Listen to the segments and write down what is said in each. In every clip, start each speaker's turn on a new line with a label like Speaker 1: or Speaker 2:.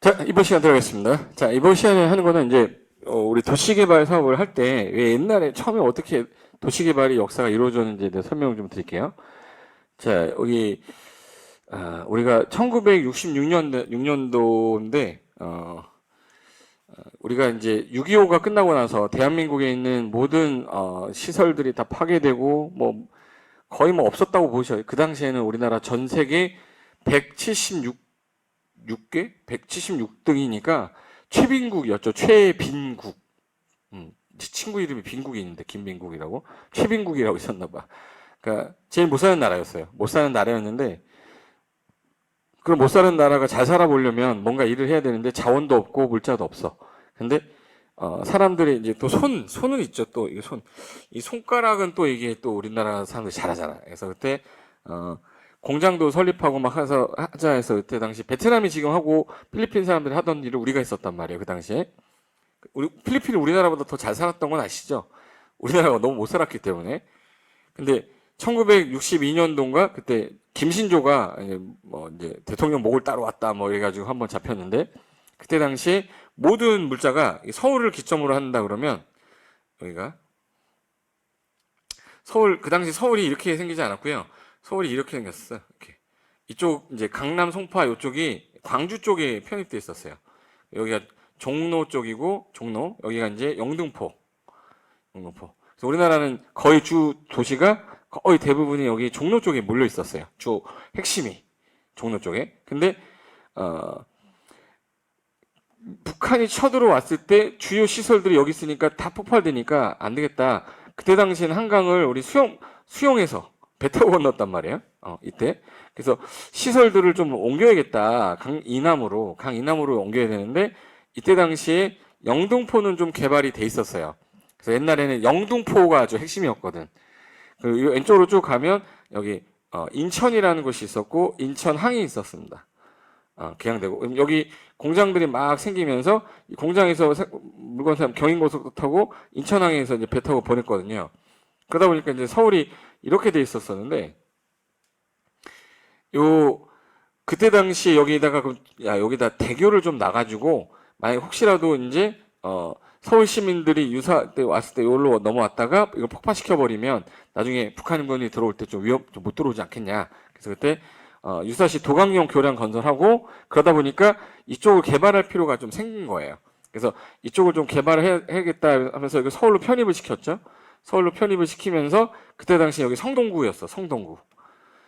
Speaker 1: 자, 이번 시간 들어가겠습니다. 자, 이번 시간에 하는 거는 이제, 우리 도시개발 사업을 할 때, 왜 옛날에 처음에 어떻게 도시개발의 역사가 이루어졌는지에 대해 설명을 좀 드릴게요. 자, 여기, 우리가 1966년도인데, 우리가 이제 6.25가 끝나고 나서 대한민국에 있는 모든, 시설들이 다 파괴되고, 뭐, 거의 뭐 없었다고 보셔요. 그 당시에는 우리나라 전 세계 176개? 176등이니까 최빈국이었죠. 최빈국. 친구 이름이 빈국이 있는데 김빈국이라고 최빈국이라고 있었나 봐. 그러니까 제일 못 사는 나라였어요. 못 사는 나라였는데 그럼 못 사는 나라가 잘 살아보려면 뭔가 일을 해야 되는데 자원도 없고 물자도 없어. 근데 사람들이 이제 또 손은 있죠. 또 이게 이 손가락은 또 이게 또 우리나라 사람들이 잘하잖아. 그래서 그때 공장도 설립하고 막 하자 해서 그때 당시 베트남이 지금 하고 필리핀 사람들이 하던 일을 우리가 했었단 말이에요. 그 당시에. 필리핀이 우리나라보다 더 잘 살았던 건 아시죠? 우리나라가 너무 못 살았기 때문에. 근데 1962년도인가 그때 김신조가 이제 대통령 목을 따러 왔다 뭐 이래가지고 한번 잡혔는데 그때 당시에 모든 물자가 서울을 기점으로 한다 그러면 여기가 그 당시 서울이 이렇게 생기지 않았고요. 서울이 이렇게 생겼어. 이렇게. 이쪽 이제 강남 송파 이쪽이 광주 쪽에 편입돼 있었어요. 여기가 종로 쪽이고 종로 여기가 이제 영등포. 그래서 우리나라는 거의 주 도시가 거의 대부분이 여기 종로 쪽에 몰려 있었어요. 주 핵심이 종로 쪽에. 근데 북한이 쳐들어왔을 때 주요 시설들이 여기 있으니까 다 폭발되니까 안 되겠다. 그때 당시에는 한강을 우리 수용해서 배 타고 건넜단 말이에요. 이때. 그래서 시설들을 좀 옮겨야겠다. 강 이남으로 옮겨야 되는데 이때 당시에 영등포는 좀 개발이 돼 있었어요. 그래서 옛날에는 영등포가 아주 핵심이었거든. 그리고 왼쪽으로 쭉 가면 여기 인천이라는 곳이 있었고 인천항이 있었습니다. 개항되고 여기 공장들이 막 생기면서 공장에서 물건 사면 경인고속도 타고 인천항에서 이제 배 타고 보냈거든요. 그러다 보니까 이제 서울이 이렇게 돼 있었었는데 요 그때 당시 여기다가 여기다 대교를 좀 놔가지고 만약 혹시라도 이제 서울 시민들이 유사 때 왔을 때 여기로 넘어왔다가 이걸 폭파시켜 버리면 나중에 북한군이 들어올 때 좀 좀 못 들어오지 않겠냐. 그래서 그때 유사시 도강용 교량 건설하고 그러다 보니까 이쪽을 개발할 필요가 좀 생긴 거예요. 그래서 이쪽을 좀 개발을 해야겠다 하면서 여기 서울로 편입을 시켰죠. 서울로 편입을 시키면서 그때 당시 여기 성동구였어.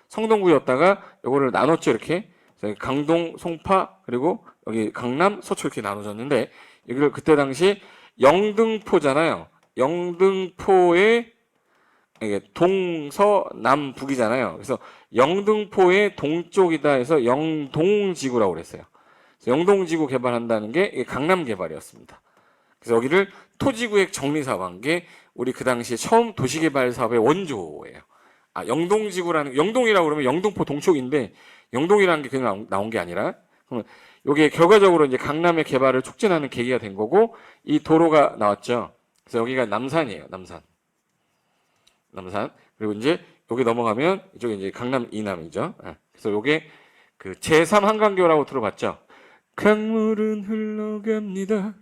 Speaker 1: 성동구였다가 요거를 나눴죠. 이렇게 강동, 송파 그리고 여기 강남, 서초 이렇게 나눠졌는데 여기를 그때 당시 영등포잖아요. 영등포의 이게 동서남북이잖아요. 그래서 영등포의 동쪽이다 해서 영동지구라고 그랬어요. 영동지구 개발한다는 게 이게 강남 개발이었습니다. 그래서 여기를 토지구획 정리사업한 게 우리 그 당시에 처음 도시개발 사업의 원조예요. 영동지구라는 영동이라고 그러면 영등포 동쪽인데 영동이라는 게 그냥 나온 게 아니라 그러면 이게 결과적으로 이제 강남의 개발을 촉진하는 계기가 된 거고 이 도로가 나왔죠. 그래서 여기가 남산이에요. 남산. 그리고 이제 여기 넘어가면 이쪽에 이제 강남 이남이죠. 그래서 요게 그 제3 한강교라고 들어봤죠. 강물은 흘러갑니다.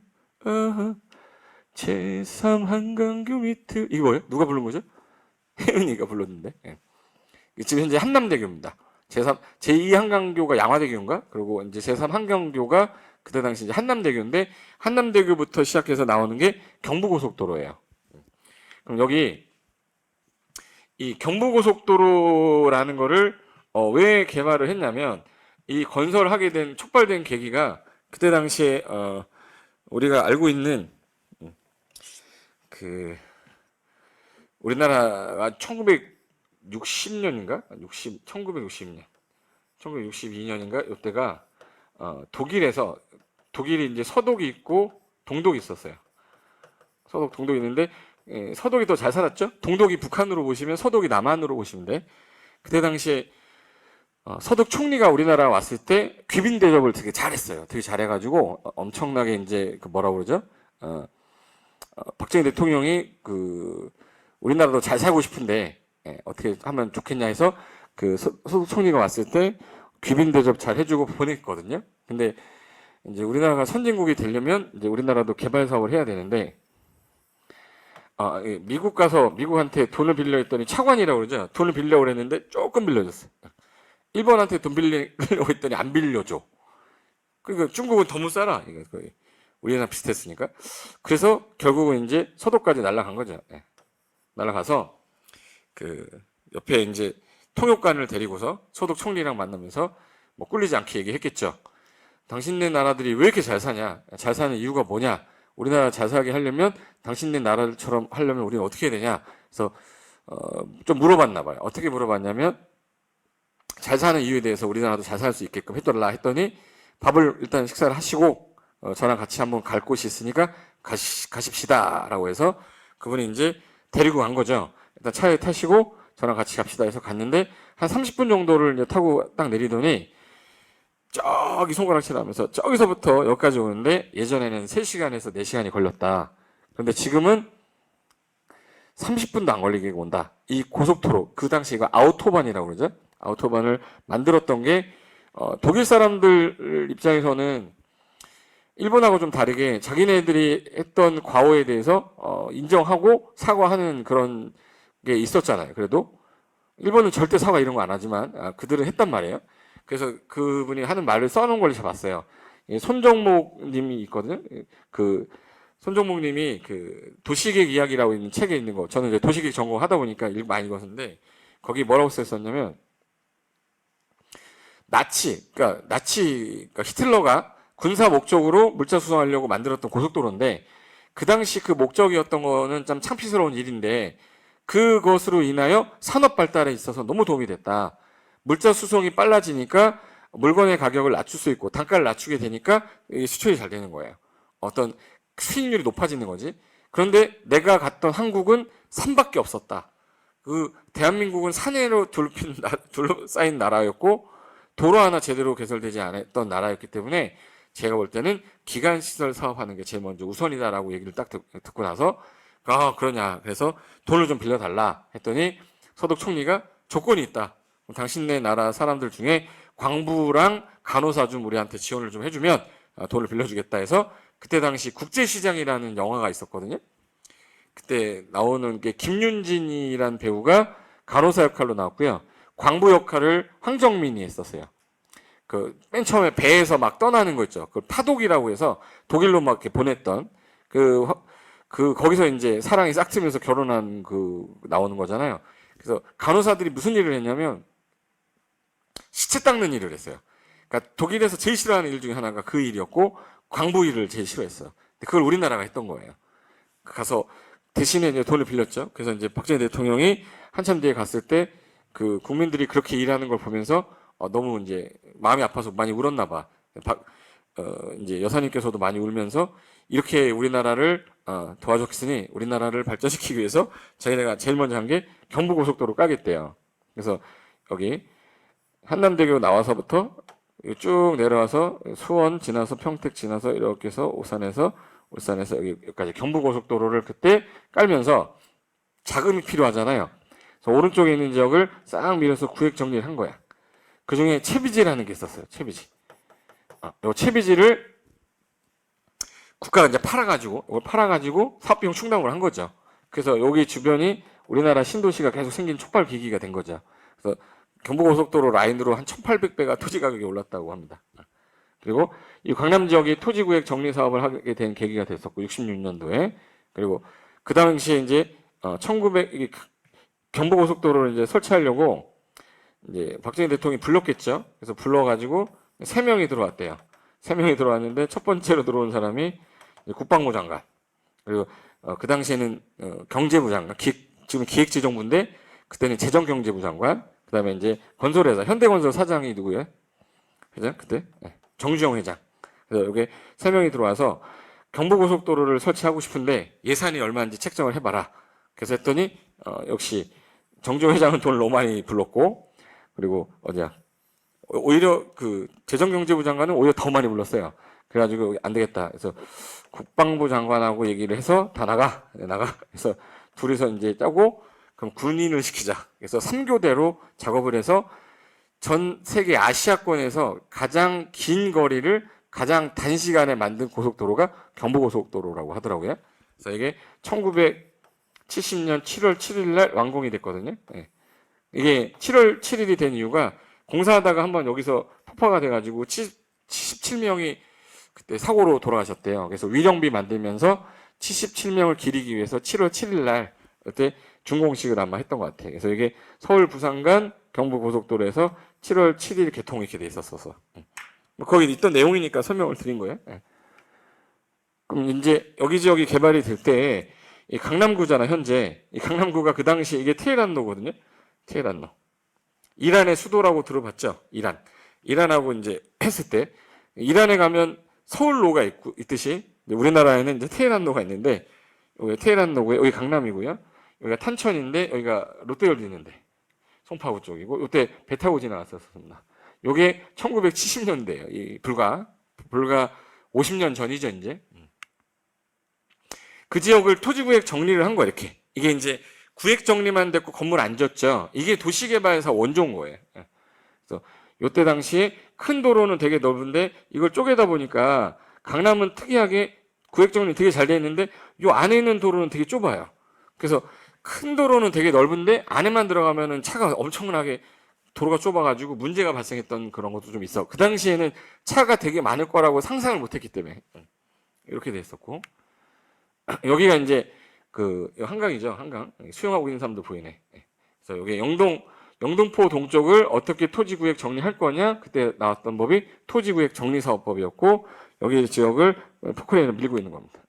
Speaker 1: 제3 한강교 밑을 이거 뭐예요? 누가 부른 거죠? 혜은이가 불렀는데. 지금 현재 한남대교입니다. 제2 한강교가 양화대교인가? 그리고 이제 제3 한강교가 그때 당시 이제 한남대교인데 한남대교부터 시작해서 나오는 게 경부고속도로예요. 그럼 여기 이 경부고속도로라는 거를 왜 개발을 했냐면 이 건설하게 된 촉발된 계기가 그때 당시에 우리가 알고 있는 그 우리나라가 1960년인가? 1960년. 1962년인가? 이때가 독일이 이제 서독이 있고 동독이 있었어요. 동독이 있는데 서독이 더 잘 살았죠? 동독이 북한으로 보시면 서독이 남한으로 보시면 돼. 그때 당시에 서독 총리가 우리나라 왔을 때 귀빈 대접을 되게 잘했어요. 되게 잘해가지고 엄청나게 이제 그 뭐라 그러죠? 박정희 대통령이 그 우리나라도 잘 살고 싶은데 어떻게 하면 좋겠냐 해서 그 서독 총리가 왔을 때 귀빈 대접 잘 해주고 보냈거든요. 근데 이제 우리나라가 선진국이 되려면 이제 우리나라도 개발 사업을 해야 되는데, 미국 가서 미국한테 돈을 빌려 했더니 차관이라고 그러죠. 돈을 빌려고 그랬는데 조금 빌려줬어요. 일본한테 돈 빌리려고 했더니 안 빌려줘. 그러니까 중국은 더 못 살아. 이거 거의 우리나라 비슷했으니까. 그래서 결국은 이제 서독까지 날아간 거죠. 예. 날아가서 그 옆에 이제 통역관을 데리고서 서독 총리랑 만나면서 뭐 꿀리지 않게 얘기했겠죠. 당신네 나라들이 왜 이렇게 잘 사냐? 잘 사는 이유가 뭐냐? 우리나라 잘 살게 하려면 당신네 나라처럼 하려면 우리는 어떻게 해야 되냐? 그래서 좀 물어봤나 봐요. 어떻게 물어봤냐면 잘 사는 이유에 대해서 우리나라도 잘 살 수 있게끔 해달라 했더니 밥을 일단 식사를 하시고 저랑 같이 한번 갈 곳이 있으니까 가십시다라고 해서 그분이 이제 데리고 간 거죠. 일단 차에 타시고 저랑 같이 갑시다 해서 갔는데 한 30분 정도를 이제 타고 딱 내리더니 저기 손가락질 하면서 저기서부터 여기까지 오는데 예전에는 3시간에서 4시간이 걸렸다. 그런데 지금은 30분도 안 걸리게 온다. 이 고속도로, 그 당시 이거 아우토반이라고 그러죠. 아우토반을 만들었던 게 독일 사람들 입장에서는 일본하고 좀 다르게 자기네들이 했던 과오에 대해서 인정하고 사과하는 그런 게 있었잖아요. 그래도 일본은 절대 사과 이런 거 안 하지만 그들은 했단 말이에요. 그래서 그분이 하는 말을 써놓은 걸 잡았어요. 손정목 님이 있거든요. 그 손정목 님이 그 도시계획 이야기라고 있는 책에 있는 거, 저는 이제 도시계획 전공하다 보니까 많이 읽었는데 거기 뭐라고 썼냐면 그러니까 히틀러가 군사 목적으로 물자 수송하려고 만들었던 고속도로인데 그 당시 그 목적이었던 거는 좀 창피스러운 일인데 그것으로 인하여 산업 발달에 있어서 너무 도움이 됐다. 물자 수송이 빨라지니까 물건의 가격을 낮출 수 있고 단가를 낮추게 되니까 수출이 잘 되는 거예요. 어떤 수익률이 높아지는 거지. 그런데 내가 갔던 한국은 산밖에 없었다. 그 대한민국은 산으로 둘러싸인 나라였고 도로 하나 제대로 개설되지 않았던 나라였기 때문에 제가 볼 때는 기간시설 사업하는 게 제일 먼저 우선이다라고 얘기를 딱 듣고 나서 그러냐. 그래서 돈을 좀 빌려달라 했더니 서독 총리가 조건이 있다. 당신네 나라 사람들 중에 광부랑 간호사 좀 우리한테 지원을 좀 해주면 돈을 빌려주겠다 해서 그때 당시 국제시장이라는 영화가 있었거든요. 그때 나오는 게 김윤진이라는 배우가 간호사 역할로 나왔고요. 광부 역할을 황정민이 했었어요. 그 맨 처음에 배에서 막 떠나는 거 있죠. 그 파독이라고 해서 독일로 막 이렇게 보냈던 거기서 이제 사랑이 싹트면서 결혼한 나오는 거잖아요. 그래서 간호사들이 무슨 일을 했냐면 시체 닦는 일을 했어요. 그러니까 독일에서 제일 싫어하는 일 중에 하나가 그 일이었고 광부 일을 제일 싫어했어요. 근데 그걸 우리나라가 했던 거예요. 가서 대신에 이제 돈을 빌렸죠. 그래서 이제 박정희 대통령이 한참 뒤에 갔을 때 그 국민들이 그렇게 일하는 걸 보면서 너무 이제 마음이 아파서 많이 울었나 봐. 이제 여사님께서도 많이 울면서 이렇게 우리나라를 도와줬으니 우리나라를 발전시키기 위해서 저희가 제일 먼저 한 게 경부고속도로 까겠대요. 그래서 여기 한남대교 나와서부터 쭉 내려와서 수원 지나서 평택 지나서 이렇게 해서 울산에서 여기까지 경부고속도로를 그때 깔면서 자금이 필요하잖아요. 그래서 오른쪽에 있는 지역을 싹 밀어서 구획 정리를 한 거야. 그 중에 채비지라는 게 있었어요. 채비지. 이 채비지를 국가가 이제 팔아가지고 사업비용 충당을 한 거죠. 그래서 여기 주변이 우리나라 신도시가 계속 생긴 촉발 계기가 된 거죠. 그래서 경부고속도로 라인으로 한 1,800배가 토지 가격이 올랐다고 합니다. 그리고 이 광남 지역이 토지구획 정리 사업을 하게 된 계기가 됐었고 66년도에 그리고 그 당시에 이제 1900 경부고속도로를 이제 설치하려고 이제 박정희 대통령이 불렀겠죠. 그래서 불러가지고 3명이 들어왔대요. 3명이 들어왔는데 첫 번째로 들어온 사람이 국방부 장관 그리고 그 당시에는 경제부 장관 지금 기획재정부인데 그때는 재정경제부 장관 그다음에 이제 건설회사 현대건설 사장이 누구예요? 회장 그때 정주영 회장. 그래서 여기 3명이 들어와서 경부고속도로를 설치하고 싶은데 예산이 얼마인지 책정을 해봐라. 그래서 했더니 역시 정주영 회장은 돈을 너무 많이 불렀고 그리고 오히려 그 재정경제부 장관은 오히려 더 많이 불렀어요. 그래가지고 안 되겠다. 그래서 국방부 장관하고 얘기를 해서 다 나가. 그래서 둘이서 이제 짜고 그럼 군인을 시키자. 그래서 3교대로 작업을 해서 전 세계 아시아권에서 가장 긴 거리를 가장 단시간에 만든 고속도로가 경부고속도로라고 하더라고요. 그래서 이게 1970년 7월 7일 날 완공이 됐거든요. 예. 이게 7월 7일이 된 이유가 공사하다가 한번 여기서 폭파가 돼가지고 77명이 그때 사고로 돌아가셨대요. 그래서 위령비 만들면서 77명을 기리기 위해서 7월 7일 날 그때 준공식을 아마 했던 것 같아요. 그래서 이게 서울 부산 간 경부고속도로에서 7월 7일 개통이 이렇게 돼 있었어서 거기 있던 내용이니까 설명을 드린 거예요. 예. 그럼 이제 여기저기 개발이 될 때 이 강남구잖아 현재. 이 강남구가 그 당시 이게 테헤란로거든요. 테헤란로. 이란의 수도라고 들어봤죠? 이란하고 이제 했을 때 이란에 가면 서울로가 있듯이 우리나라에는 이제 테헤란로가 있는데 여기 테헤란로고요. 여기 강남이고요. 여기가 탄천인데 여기가 롯데월드 있는데 송파구 쪽이고 이때 배 타고 지나갔었습니다. 요게 1970년대예요. 이 불과 50년 전이죠, 이제. 그 지역을 토지구획 정리를 한 거야, 이렇게. 이게 이제 구획 정리만 됐고 건물 안 졌죠. 이게 도시개발사 원조인 거예요. 그래서 요때 당시에 큰 도로는 되게 넓은데 이걸 쪼개다 보니까 강남은 특이하게 구획 정리 되게 잘 돼 있는데 요 안에 있는 도로는 되게 좁아요. 그래서 큰 도로는 되게 넓은데 안에만 들어가면은 차가 엄청나게 도로가 좁아가지고 문제가 발생했던 그런 것도 좀 있어. 그 당시에는 차가 되게 많을 거라고 상상을 못했기 때문에 이렇게 돼 있었고 여기가 이제 그 한강이죠. 한강 수영하고 있는 사람도 보이네. 그래서 여기 영등포 동쪽을 어떻게 토지구획 정리할 거냐 그때 나왔던 법이 토지구획 정리사업법이었고 여기 지역을 포크레인을 밀고 있는 겁니다.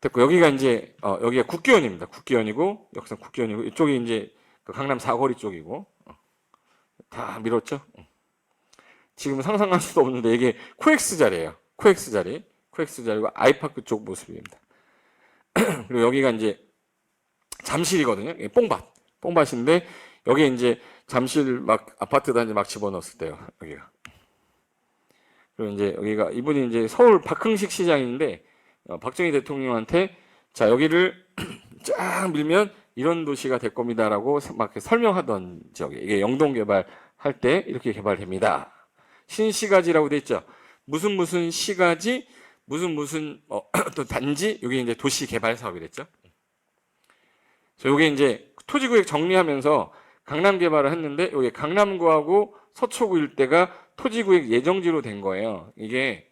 Speaker 1: 됐고 여기가 이제 여기가 국기원입니다. 국기원이고 역삼 국기원이고 이쪽이 이제 그 강남 사거리 쪽이고 다 밀었죠. 지금은 상상할 수도 없는데 이게 코엑스 자리예요. 코엑스 자리고 아이파크 쪽 모습입니다. 그리고 여기가 이제 잠실이거든요. 뽕밭인데 여기 이제 잠실 막 아파트 단지 막 집어넣었을 때요. 여기가. 그리고 이제 여기가 이분이 이제 서울 박흥식 시장인데 박정희 대통령한테 자 여기를 쫙 밀면 이런 도시가 될 겁니다라고 막 설명하던 지역에 이게 영동 개발할 때 이렇게 개발됩니다. 신시가지라고 돼 있죠. 무슨 시가지 무슨 또 단지 여기 이제 도시 개발 사업이 됐죠. 그래서 여기 이제 토지구획 정리하면서 강남 개발을 했는데 여기 강남구하고 서초구 일대가 토지구획 예정지로 된 거예요. 이게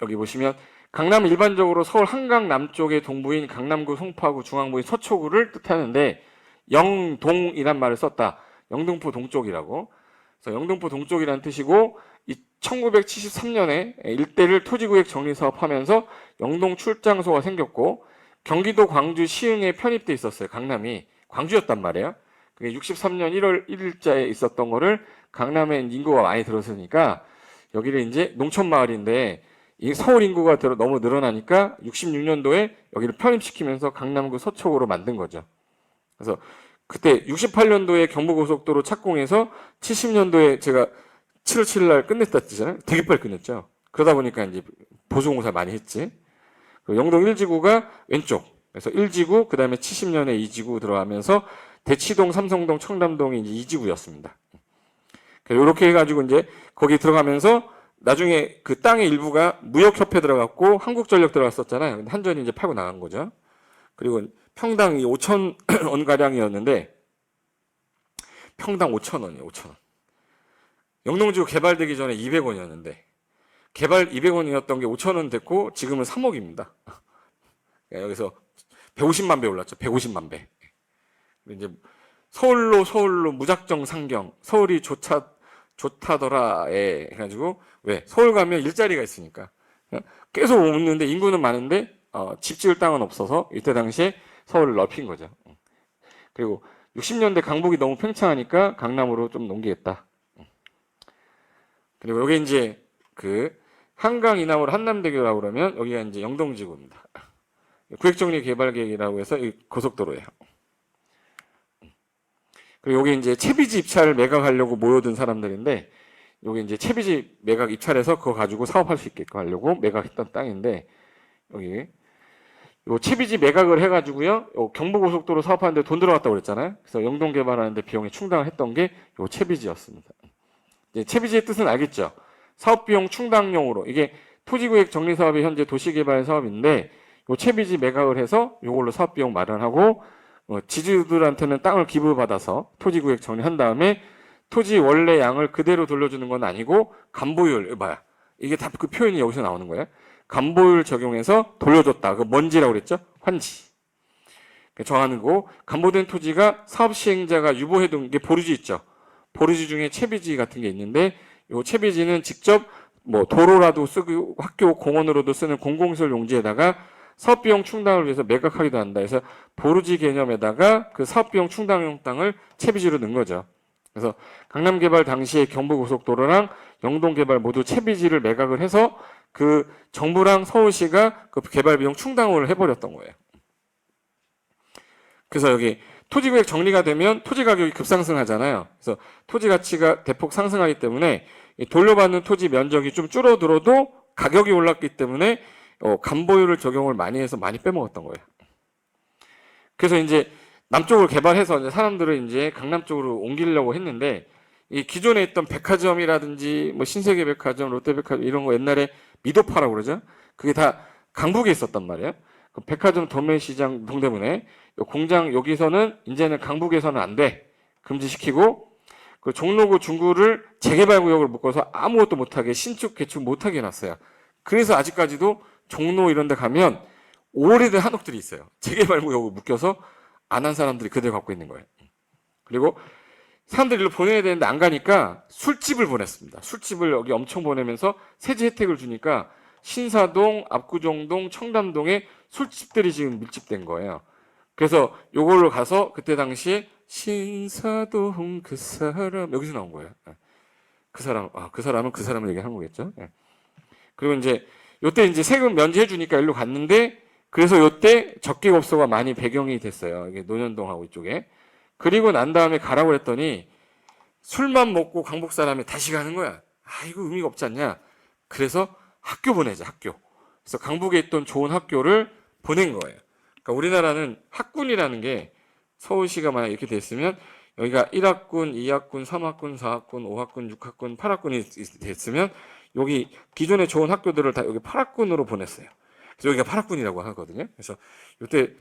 Speaker 1: 여기 보시면 강남 일반적으로 서울 한강 남쪽의 동부인 강남구, 송파구, 중앙부인 서초구를 뜻하는데 영동이란 말을 썼다. 영등포 동쪽이라고. 그래서 영등포 동쪽이라는 뜻이고 1973년에 일대를 토지구획 정리사업하면서 영동 출장소가 생겼고 경기도 광주 시흥에 편입돼 있었어요. 강남이 광주였단 말이에요. 그게 63년 1월 1일자에 있었던 거를 강남에 인구가 많이 들어서니까 여기를 이제 농촌 마을인데 이 서울 인구가 너무 늘어나니까 66년도에 여기를 편입시키면서 강남구 서초구로 만든 거죠. 그래서 그때 68년도에 경부고속도로 착공해서 70년도에 제가 7월 7일 날 끝냈다 했잖아요. 되게 빨리 끝냈죠. 그러다 보니까 이제 보수공사 많이 했지. 영동 1지구가 왼쪽. 그래서 1지구, 그 다음에 70년에 2지구 들어가면서 대치동, 삼성동, 청담동이 이제 2지구였습니다. 이렇게 해가지고 이제 거기 들어가면서 나중에 그 땅의 일부가 무역협회 들어갔고 한국전력 들어갔었잖아요. 근데 한전이 이제 팔고 나간 거죠. 그리고 평당 5,000원 가량이었는데 평당 5,000원이에요. 5,000원. 영동지구 개발되기 전에 200원이었는데 개발 200원이었던 게 5,000원 됐고 지금은 3억입니다. 여기서 150만 배 올랐죠. 150만 배. 이제 서울로 무작정 상경. 서울이 좋다더라에 해가지고 왜 서울 가면 일자리가 있으니까 계속 오는데 인구는 많은데 집 지을 땅은 없어서 이때 당시에 서울을 넓힌 거죠. 그리고 60년대 강북이 너무 팽창하니까 강남으로 좀 넘기겠다. 그리고 여기 이제 그 한강 이남으로 한남대교라고 그러면 여기가 이제 영동지구입니다. 구획정리 개발계획이라고 해서 이 고속도로예요. 그리고 여기 이제 채비지 입찰을 매각하려고 모여든 사람들인데 여기 이제 채비지 매각 입찰해서 그거 가지고 사업할 수 있게끔 하려고 매각했던 땅인데 여기 요 채비지 매각을 해가지고요. 요 경부고속도로 사업하는데 돈 들어갔다고 그랬잖아요. 그래서 영동 개발하는데 비용이 충당을 했던 게 요 채비지였습니다. 이제 채비지의 뜻은 알겠죠? 사업비용 충당용으로 이게 토지구획 정리사업이 현재 도시개발 사업인데 요 채비지 매각을 해서 요걸로 사업비용 마련하고 지주들한테는 땅을 기부받아서 토지구획 정리한 다음에 토지 원래 양을 그대로 돌려주는 건 아니고 간보율 봐야 이게 다 그 표현이 여기서 나오는 거예요. 간보율 적용해서 돌려줬다. 그 뭔지라고 그랬죠? 환지. 정하는 거고 간보된 토지가 사업 시행자가 유보해둔 게 보류지 있죠. 보류지 중에 채비지 같은 게 있는데 요 채비지는 직접 뭐 도로라도 쓰고 학교 공원으로도 쓰는 공공시설 용지에다가 사업비용 충당을 위해서 매각하기도 한다. 그래서 보루지 개념에다가 그 사업비용 충당용 땅을 채비지로 넣은 거죠. 그래서 강남개발 당시에 경부고속도로랑 영동개발 모두 채비지를 매각을 해서 그 정부랑 서울시가 그 개발비용 충당을 해버렸던 거예요. 그래서 여기 토지구획 정리가 되면 토지 가격이 급상승하잖아요. 그래서 토지 가치가 대폭 상승하기 때문에 돌려받는 토지 면적이 좀 줄어들어도 가격이 올랐기 때문에 간보율을 적용을 많이 해서 많이 빼먹었던 거예요. 그래서 이제 남쪽으로 개발해서 이제 사람들을 이제 강남 쪽으로 옮기려고 했는데 이 기존에 있던 백화점이라든지 뭐 신세계백화점, 롯데백화점 이런 거 옛날에 미도파라고 그러죠. 그게 다 강북에 있었단 말이에요. 그 백화점 도매시장 동대문에 공장 여기서는 이제는 강북에서는 안 돼. 금지시키고 그 종로구 중구를 재개발 구역을 묶어서 아무것도 못하게 신축 개축 못하게 해놨어요. 그래서 아직까지도 종로 이런 데 가면 오래된 한옥들이 있어요. 재개발 구역을 묶여서 안 한 사람들이 그대로 갖고 있는 거예요. 그리고 사람들이 일로 보내야 되는데 안 가니까 술집을 보냈습니다. 술집을 여기 엄청 보내면서 세제 혜택을 주니까 신사동, 압구정동, 청담동에 술집들이 지금 밀집된 거예요. 그래서 요걸로 가서 그때 당시에 신사동 그 사람 여기서 나온 거예요. 그 사람 그 사람은 그 사람을 얘기한 거겠죠. 그리고 이제 요때 이제 세금 면제해 주니까 일로 갔는데 그래서 요때 적객업소가 많이 배경이 됐어요. 이게 논현동하고 이쪽에. 그리고 난 다음에 가라고 했더니 술만 먹고 강북 사람이 다시 가는 거야. 아 이거 의미가 없지 않냐. 그래서 학교 보내자 학교. 그래서 강북에 있던 좋은 학교를 보낸 거예요. 그러니까 우리나라는 학군이라는 게 서울시가 만약 이렇게 됐으면 여기가 1학군, 2학군, 3학군, 4학군, 5학군, 6학군, 8학군이 됐으면 여기 기존의 좋은 학교들을 다 여기 8학군으로 보냈어요. 그래서 여기가 8학군이라고 하거든요. 그래서 이때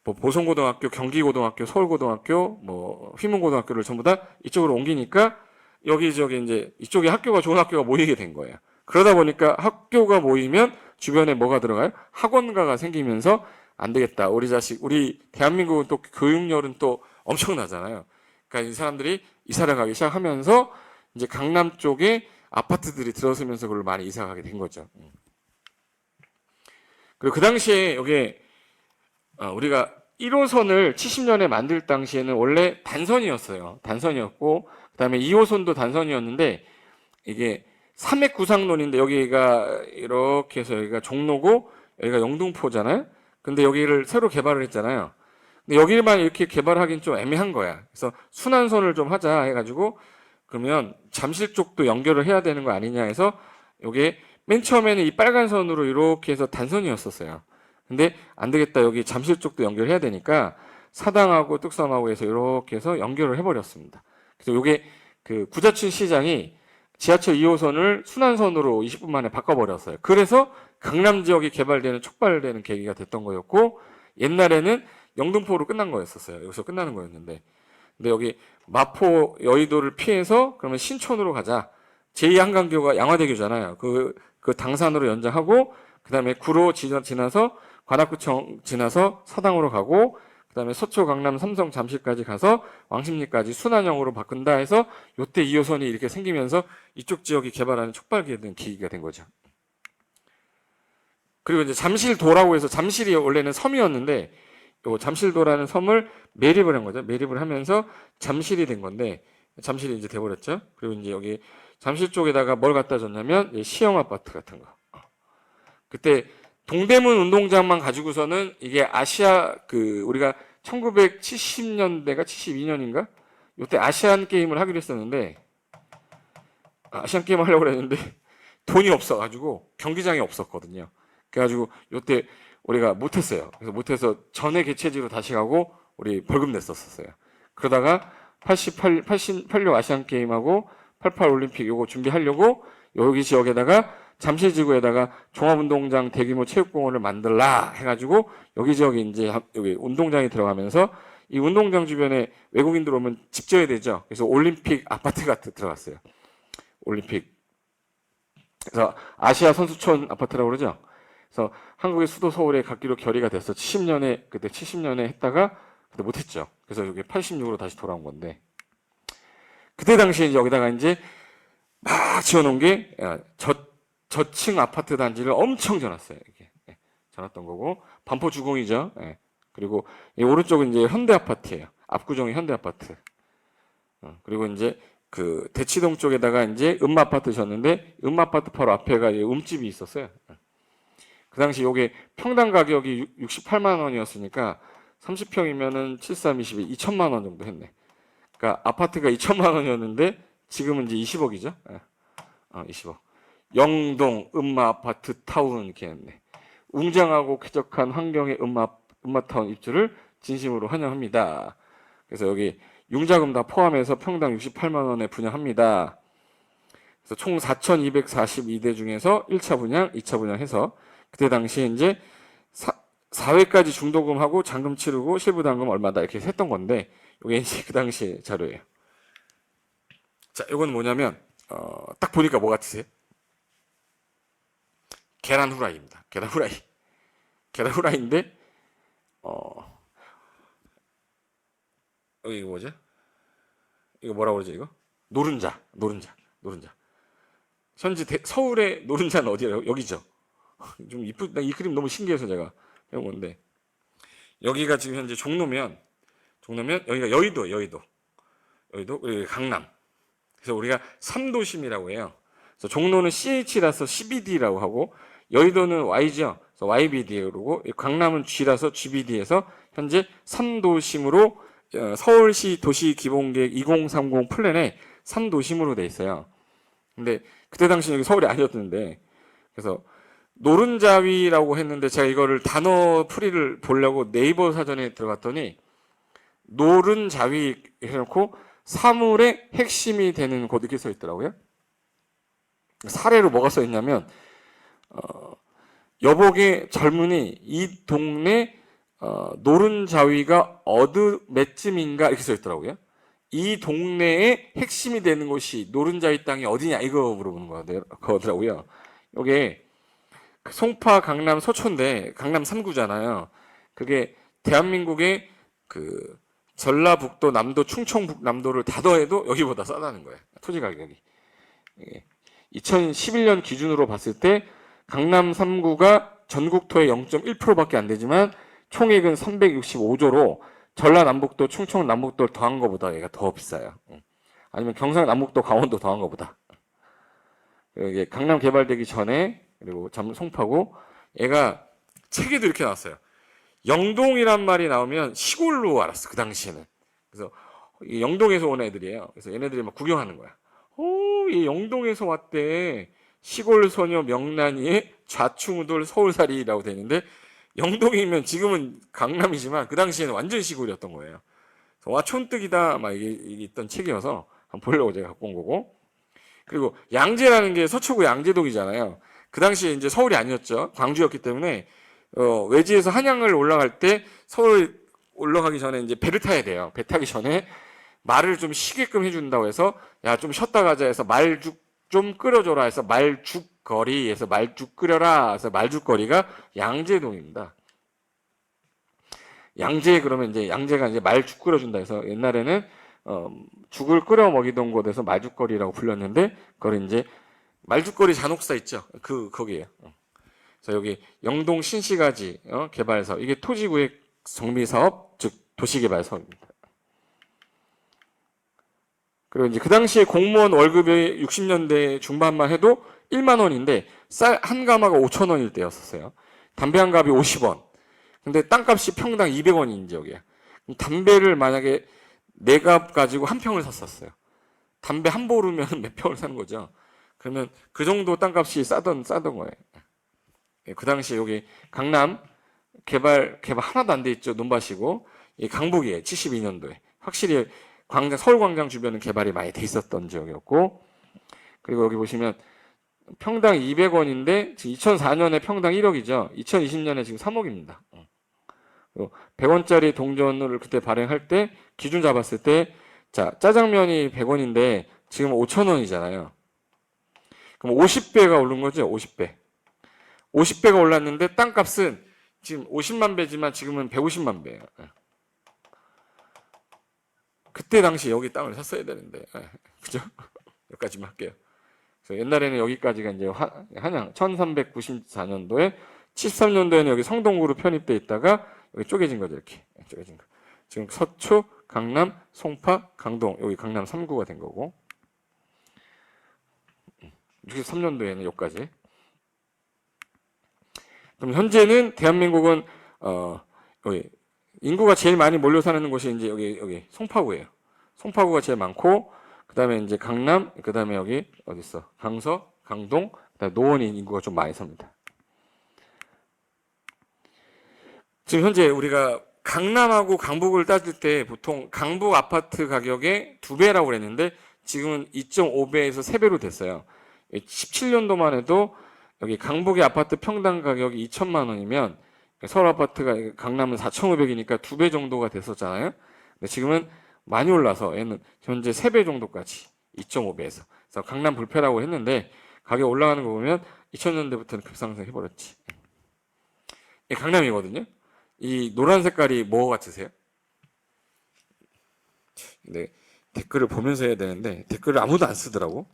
Speaker 1: 뭐 보성고등학교, 경기고등학교, 서울고등학교, 뭐 휘문고등학교를 전부 다 이쪽으로 옮기니까 여기저기 이제 이쪽에 학교가 좋은 학교가 모이게 된 거예요. 그러다 보니까 학교가 모이면 주변에 뭐가 들어가요? 학원가가 생기면서 안 되겠다. 우리 자식, 우리 대한민국은 또 교육열은 또 엄청나잖아요. 그러니까 이 사람들이 이사를 가기 시작하면서 이제 강남 쪽에 아파트들이 들어서면서 그걸 많이 이사 가게 된 거죠. 그리고 그 당시에 여기 우리가 1호선을 70년에 만들 당시에는 원래 단선이었어요. 단선이었고 그다음에 2호선도 단선이었는데 이게 삼액 구상론인데 여기가 이렇게 해서 여기가 종로고 여기가 영등포잖아요. 근데 여기를 새로 개발을 했잖아요. 근데 여기만 이렇게 개발하기는 좀 애매한 거야. 그래서 순환선을 좀 하자 해가지고 그러면 잠실 쪽도 연결을 해야 되는 거 아니냐 해서 요게 맨 처음에는 이 빨간 선으로 이렇게 해서 단선이었었어요. 근데 안 되겠다. 여기 잠실 쪽도 연결해야 되니까 사당하고 뚝섬하고 해서 이렇게 해서 연결을 해버렸습니다. 그래서 요게 그 구자춘 시장이 지하철 2호선을 순환선으로 20분 만에 바꿔버렸어요. 그래서 강남 지역이 개발되는 촉발되는 계기가 됐던 거였고 옛날에는 영등포로 끝난 거였었어요. 여기서 끝나는 거였는데 근데 여기 마포 여의도를 피해서 그러면 신촌으로 가자. 제2한강교가 양화대교잖아요. 그 당산으로 연장하고 그다음에 구로 지나서 관악구청 지나서 사당으로 가고 그다음에 서초, 강남, 삼성, 잠실까지 가서 왕십리까지 순환형으로 바꾼다 해서 요때 2호선이 이렇게 생기면서 이쪽 지역이 개발하는 촉발기가 된 계기가 된 거죠. 그리고 이제 잠실도라고 해서 잠실이 원래는 섬이었는데 요 잠실도라는 섬을 매립을 한 거죠. 매립을 하면서 잠실이 된 건데 잠실이 이제 돼버렸죠. 그리고 이제 여기 잠실 쪽에다가 뭘 갖다 줬냐면 시형 아파트 같은 거. 그때 동대문 운동장만 가지고서는 이게 아시아 우리가 1970년대가 72년인가? 요때 아시안 게임을 하기로 했었는데 아시안 게임을 하려고 했는데 돈이 없어가지고 경기장이 없었거든요. 그래가지고 요때 우리가 못했어요. 그래서 못해서 전에 개최지로 다시 가고 우리 벌금 냈었어요. 그러다가 88년 아시안 게임하고 88 올림픽 요거 준비하려고 여기 지역에다가 잠실지구에다가 종합운동장 대규모 체육공원을 만들라 해가지고 여기 지역에 이제 여기 운동장이 들어가면서 이 운동장 주변에 외국인들 오면 집 지어야 되죠. 그래서 올림픽 아파트가 들어갔어요. 올림픽. 그래서 아시아 선수촌 아파트라고 그러죠. 그래서 한국의 수도 서울에 갖기로 결의가 됐어. 70년에 그때 70년에 했다가 그때 못했죠. 그래서 여기 86으로 다시 돌아온 건데 그때 당시에 이제 여기다가 이제 막 지어놓은 게 저층 아파트 단지를 엄청 지어놨어요. 이렇게 지어놨던 거고 반포 주공이죠. 그리고 이 오른쪽은 이제 현대 아파트예요. 압구정의 현대 아파트. 그리고 이제 그 대치동 쪽에다가 이제 음마아파트 졌는데 음마아파트 바로 앞에가 음집이 있었어요. 그 당시 요게 평당 가격이 68만 원이었으니까 30평이면은 7322 2천만 원 정도 했네. 그러니까 아파트가 2천만 원이었는데 지금은 이제 20억이죠. 20억. 영동 음마아파트 타운 이렇게 했네. 웅장하고 쾌적한 환경의 음마타운 입주를 진심으로 환영합니다. 그래서 여기 융자금 다 포함해서 평당 68만 원에 분양합니다. 그래서 총 4,242대 중에서 1차 분양, 2차 분양해서 그때 당시에 이제 4회까지 중도금하고 잔금 치르고 실부담금 얼마다 이렇게 했던 건데 이게 이제 그 당시 자료예요. 자, 이건 뭐냐면 딱 보니까 뭐 같으세요? 계란 후라이입니다. 계란 후라이. 계란 후라이인데 이거 뭐죠? 이거 뭐라고 그러죠, 이거? 노른자. 현재 서울의 노른자는 어디예요? 여기죠. 좀 나 이 그림 너무 신기해서 제가 해온 건데. 여기가 지금 현재 종로면, 여기가 여의도, 여기 강남. 그래서 우리가 3도심이라고 해요. 그래서 종로는 CH라서 CBD라고 하고, 여의도는 Y죠. 그래서 YBD라고 그러고, 강남은 G라서 GBD에서 현재 3도심으로 서울시 도시기본계획 2030 플랜에 3도심으로 돼 있어요. 근데 그때 당시 여기 서울이 아니었는데 그래서 노른자위라고 했는데 제가 이거를 단어 풀이를 보려고 네이버 사전에 들어갔더니 노른자위 해놓고 사물의 핵심이 되는 곳 이렇게 써 있더라고요. 사례로 뭐가 써 있냐면 여복의 젊은이 이 동네 노른자위가 어느 몇쯤인가 이렇게 써 있더라고요. 이 동네의 핵심이 되는 곳이 노른자위 땅이 어디냐 이거 물어보는 거더라고요. 이게 송파, 강남, 서초인데 강남 3구잖아요. 그게 대한민국의 그 전라북도, 남도, 충청북남도를 다 더해도 여기보다 싸다는 거예요. 토지 가격이. 2011년 기준으로 봤을 때 강남 3구가 전국토의 0.1%밖에 안 되지만 총액은 365조로 전라남북도, 충청남북도를 더한 것보다 얘가 더 비싸요. 아니면 경상남북도, 강원도 더한 것보다. 이게 강남 개발되기 전에 그리고 송파고 얘가 책에도 이렇게 나왔어요. 영동이란 말이 나오면 시골로 알았어. 그 당시에는. 그래서 영동에서 온 애들이에요. 그래서 얘네들이 막 구경하는 거야. 이 영동에서 왔대. 시골 소녀 명란이의 좌충우돌 서울살이라고 되는데 영동이면 지금은 강남이지만 그 당시에는 완전 시골이었던 거예요. 그래서 와 촌뜨기다 막 이게 있던 책이어서 한번 보려고 제가 갖고 온 거고. 그리고 양재라는 게 서초구 양재동이잖아요. 그 당시에 이제 서울이 아니었죠. 광주였기 때문에 외지에서 한양을 올라갈 때 서울 올라가기 전에 이제 배를 타야 돼요. 배 타기 전에 말을 좀 쉬게끔 해준다고 해서 야 좀 쉬었다 가자 해서 말죽 좀 끓여줘라 해서 말죽거리에서 말죽 끓여라 해서 말죽거리가 양재동입니다. 양재 그러면 이제 양재가 이제 말죽 끓여준다 해서 옛날에는 죽을 끓여 먹이던 곳에서 말죽거리라고 불렸는데 그걸 이제 말죽거리 잔혹사 있죠. 거기에요. 그래서 여기 영동 신시가지 개발 사업 이게 토지구획 정비 사업 즉 도시개발 사업입니다. 그리고 이제 그 당시에 공무원 월급이 60년대 중반만 해도 1만 원인데 쌀 한 가마가 5천 원일 때였었어요. 담배 한 갑이 50원. 근데 땅값이 평당 200원인지 여기에. 담배를 만약에 4갑 가지고 한 평을 샀었어요. 담배 한 보루면 몇 평을 사는 거죠. 그러면 그 정도 땅값이 싸던 거예요. 그 당시에 여기 강남 개발 하나도 안 돼 있죠. 논밭이고 강북이에요. 72년도에. 확실히 서울광장 주변은 개발이 많이 돼 있었던 지역이었고 그리고 여기 보시면 평당 200원인데 지금 2004년에 평당 1억이죠. 2020년에 지금 3억입니다. 100원짜리 동전을 그때 발행할 때 기준 잡았을 때 자, 짜장면이 100원인데 지금 5,000원이잖아요. 그럼 50배가 오른 거죠. 50배. 50배가 올랐는데 땅값은 지금 50만 배지만 지금은 150만 배예요. 그때 당시 여기 땅을 샀어야 되는데. 그죠? 여기까지만 할게요. 그래서 옛날에는 여기까지가 이제 한양 1394년도에 73년도에는 여기 성동구로 편입돼 있다가 여기 쪼개진 거죠. 이렇게 쪼개진 거. 지금 서초, 강남, 송파, 강동 여기 강남 3구가 된 거고 63년도에는 여기까지. 그럼 현재는 대한민국은 여기 인구가 제일 많이 몰려 사는 곳이 이제 여기 송파구예요. 송파구가 제일 많고 그다음에 이제 강남, 그다음에 여기 어디 있어? 강서, 강동, 그다음에 노원이 인구가 좀 많이 삽니다. 지금 현재 우리가 강남하고 강북을 따질 때 보통 강북 아파트 가격의 2배라고 그랬는데 지금은 2.5배에서 3배로 됐어요. 17년도만 해도 여기 강북의 아파트 평당 가격이 2천만 원이면 서울 아파트가 강남은 4,500이니까 2배 정도가 됐었잖아요. 근데 지금은 많이 올라서 얘는 현재 3배 정도까지 2.5배에서. 그래서 강남 불패라고 했는데 가격 올라가는 거 보면 2000년대부터는 급상승 해버렸지. 이게 강남이거든요. 이 노란 색깔이 뭐 같으세요? 네, 댓글을 보면서 해야 되는데 댓글을 아무도 안 쓰더라고.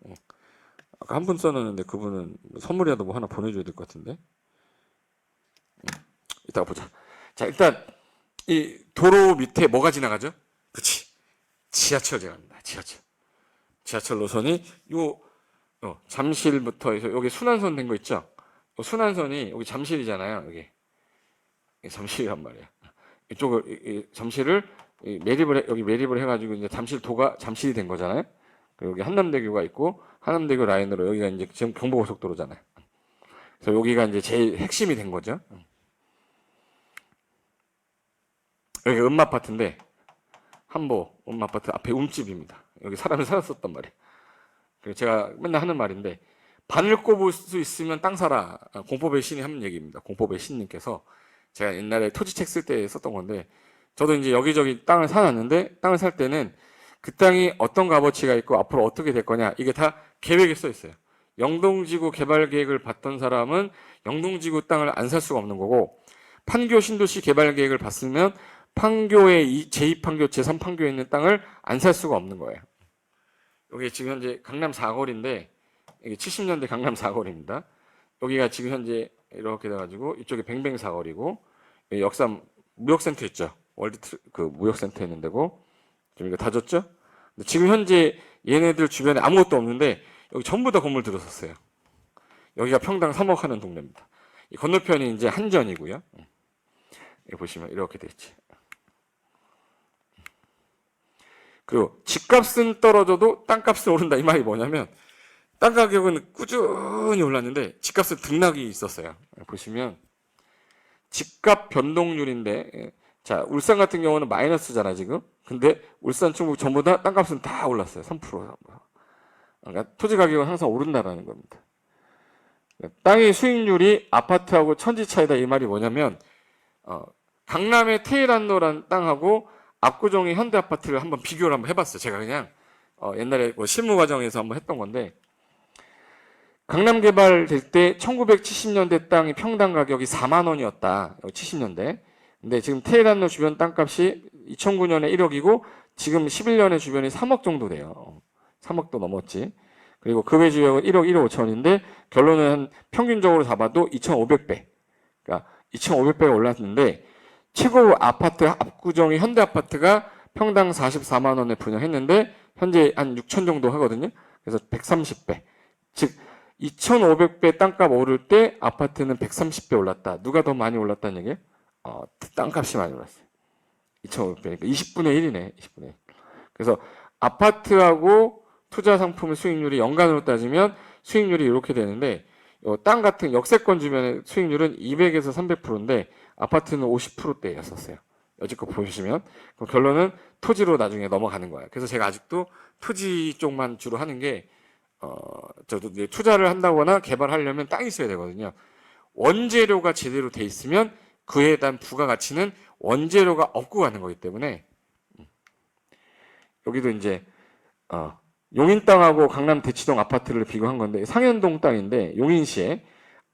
Speaker 1: 아까 한 분 써놨는데 그분은 선물이라도 뭐 하나 보내줘야 될 것 같은데. 이따가 보자. 자, 일단 이 도로 밑에 뭐가 지나가죠? 그치? 지하철 지나갑니다. 지하철 노선이 요 잠실부터 해서 여기 순환선 된 거 있죠? 순환선이 여기 잠실이잖아요. 여기 잠실이란 말이야. 이쪽을 잠실을 여기 매립을 해가지고 이제 잠실도가 잠실이 된 거잖아요. 그리고 여기 한남대교가 있고 한남대교 라인으로 여기가 이제 지금 경부고속도로잖아요. 그래서 여기가 이제 제일 핵심이 된 거죠. 여기 음마아파트인데 한보 음마아파트 앞에 움집입니다. 여기 사람이 살았었단 말이에요. 제가 맨날 하는 말인데 바늘 꼽을 수 있으면 땅 사라. 공법의 신이 하는 얘기입니다. 공법의 신님께서 제가 옛날에 토지책 쓸 때 썼던 건데 저도 이제 여기저기 땅을 사놨는데 땅을 살 때는 그 땅이 어떤 값어치가 있고 앞으로 어떻게 될 거냐 이게 다 계획에 써 있어요. 영동지구 개발 계획을 봤던 사람은 영동지구 땅을 안 살 수가 없는 거고 판교 신도시 개발 계획을 봤으면 판교의 제2판교, 제3판교에 있는 땅을 안 살 수가 없는 거예요. 여기 지금 현재 강남 4거리인데 이게 70년대 강남 4거리입니다. 여기가 지금 현재 이렇게 돼가지고 이쪽에 뱅뱅 4거리고 역삼 무역센터 있죠. 그 무역센터 있는 데고 지금 이거 다 줬죠? 지금 현재 얘네들 주변에 아무것도 없는데 여기 전부 다 건물 들어섰어요. 여기가 평당 3억 하는 동네입니다. 이 건너편이 이제 한전이고요. 여기 보시면 이렇게 돼 있지. 그리고 집값은 떨어져도 땅값은 오른다 이 말이 뭐냐면 땅 가격은 꾸준히 올랐는데 집값은 등락이 있었어요. 보시면 집값 변동률인데 자 울산 같은 경우는 마이너스잖아 지금. 근데 울산 충북 전부 다 땅값은 다 올랐어요. 3%. 그러니까 토지 가격은 항상 오른다라는 겁니다. 땅의 수익률이 아파트하고 천지 차이다 이 말이 뭐냐면 강남의 테일안로라는 땅하고 압구정의 현대아파트를 한번 비교를 한번 해봤어요. 제가 그냥 옛날에 뭐 실무 과정에서 한번 했던 건데 강남 개발될 때 1970년대 땅이 평당 가격이 4만 원이었다. 70년대. 근데 지금 테일안로 주변 땅값이 2009년에 1억이고 지금 11년에 주변이 3억 정도 돼요. 3억도 넘었지. 그리고 그 외 지역은 1억 1억 5천인데 결론은 평균적으로 잡아도 2,500배. 그러니까 2,500배가 올랐는데 최고 아파트 압구정의 현대아파트가 평당 44만 원에 분양했는데 현재 한 6천 정도 하거든요. 그래서 130배. 즉 2,500배 땅값 오를 때 아파트는 130배 올랐다. 누가 더 많이 올랐다는 얘기예요? 땅값이 많이 올랐어요. 2,500배니까 20분의 1이네. 20분의 1. 그래서 아파트하고 투자 상품의 수익률이 연간으로 따지면 수익률이 이렇게 되는데 땅 같은 역세권 주변의 수익률은 200에서 300%인데 아파트는 50%대였었어요. 여지껏 보시면 그럼 결론은 토지로 나중에 넘어가는 거예요. 그래서 제가 아직도 토지 쪽만 주로 하는 게 저도 이제 투자를 한다거나 개발하려면 땅이 있어야 되거든요. 원재료가 제대로 돼 있으면 그에 대한 부가가치는 원재료가 없고 가는 거기 때문에 여기도 이제 용인 땅하고 강남 대치동 아파트를 비교한 건데 상현동 땅인데 용인시에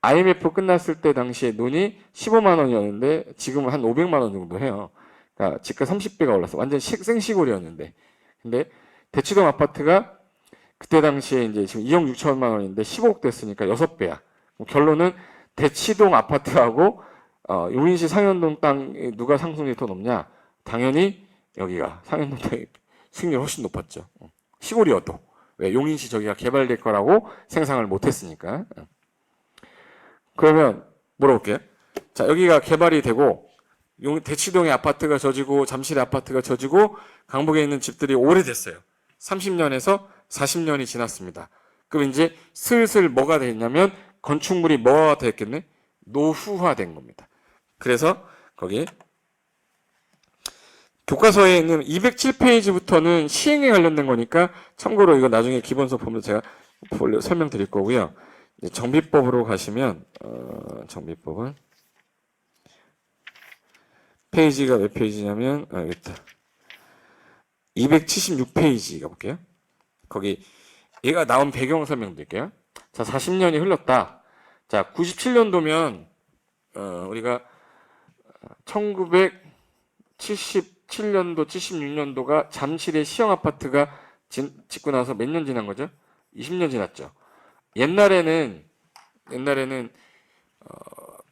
Speaker 1: IMF 끝났을 때 당시에 논이 15만 원이었는데 지금은 한 500만 원 정도 해요. 그러니까 집가 30배가 올랐어. 완전 생시골이었는데. 근데 대치동 아파트가 그때 당시에 이제 지금 2억 6천만 원인데 15억 됐으니까 6배야. 결론은 대치동 아파트하고 용인시 상현동 땅 누가 상승률이 더 높냐? 당연히 여기가 상현동 땅이 수익률이 훨씬 높았죠. 시골이어도. 왜? 용인시 저기가 개발될 거라고 생각을 못했으니까. 그러면 물어볼게요. 자, 여기가 개발이 되고 대치동의 아파트가 져지고 잠실의 아파트가 져지고 강북에 있는 집들이 오래됐어요. 30년에서 40년이 지났습니다. 그럼 이제 슬슬 뭐가 됐냐면 건축물이 뭐가 됐겠네? 노후화된 겁니다. 그래서 거기 교과서에 있는 207페이지부터는 시행에 관련된 거니까 참고로 이거 나중에 기본서 보면 제가 설명드릴 거고요. 정비법으로 가시면 정비법은 페이지가 몇 페이지냐면 여기 있다. 276페이지 가볼게요. 거기 얘가 나온 배경 설명드릴게요. 자, 40년이 흘렀다. 자, 97년도면 우리가 1977년도, 76년도가 잠실의 시형 아파트가 짓고 나서 몇 년 지난 거죠? 20년 지났죠. 옛날에는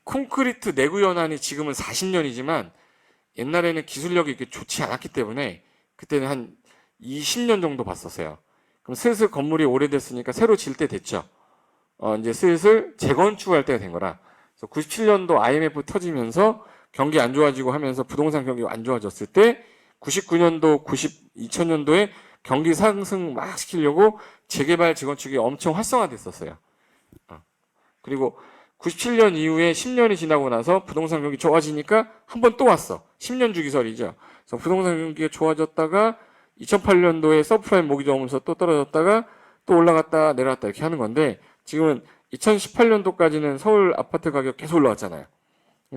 Speaker 1: 콘크리트 내구 연한이 지금은 40년이지만 옛날에는 기술력이 이렇게 좋지 않았기 때문에 그때는 한 20년 정도 봤었어요. 그럼 슬슬 건물이 오래됐으니까 새로 질 때 됐죠. 이제 슬슬 재건축할 때가 된 거라. 그래서 97년도 IMF 터지면서 경기 안 좋아지고 하면서 부동산 경기가 안 좋아졌을 때 99년도, 2000년도에 경기 상승 막 시키려고 재개발, 재건축이 엄청 활성화됐었어요. 그리고 97년 이후에 10년이 지나고 나서 부동산 경기 좋아지니까 한 번 또 왔어. 10년 주기설이죠. 그래서 부동산 경기가 좋아졌다가 2008년도에 서프라임 모기지 오면서 또 떨어졌다가 또 올라갔다 내려갔다 이렇게 하는 건데 지금은 2018년도까지는 서울 아파트 가격 계속 올라왔잖아요.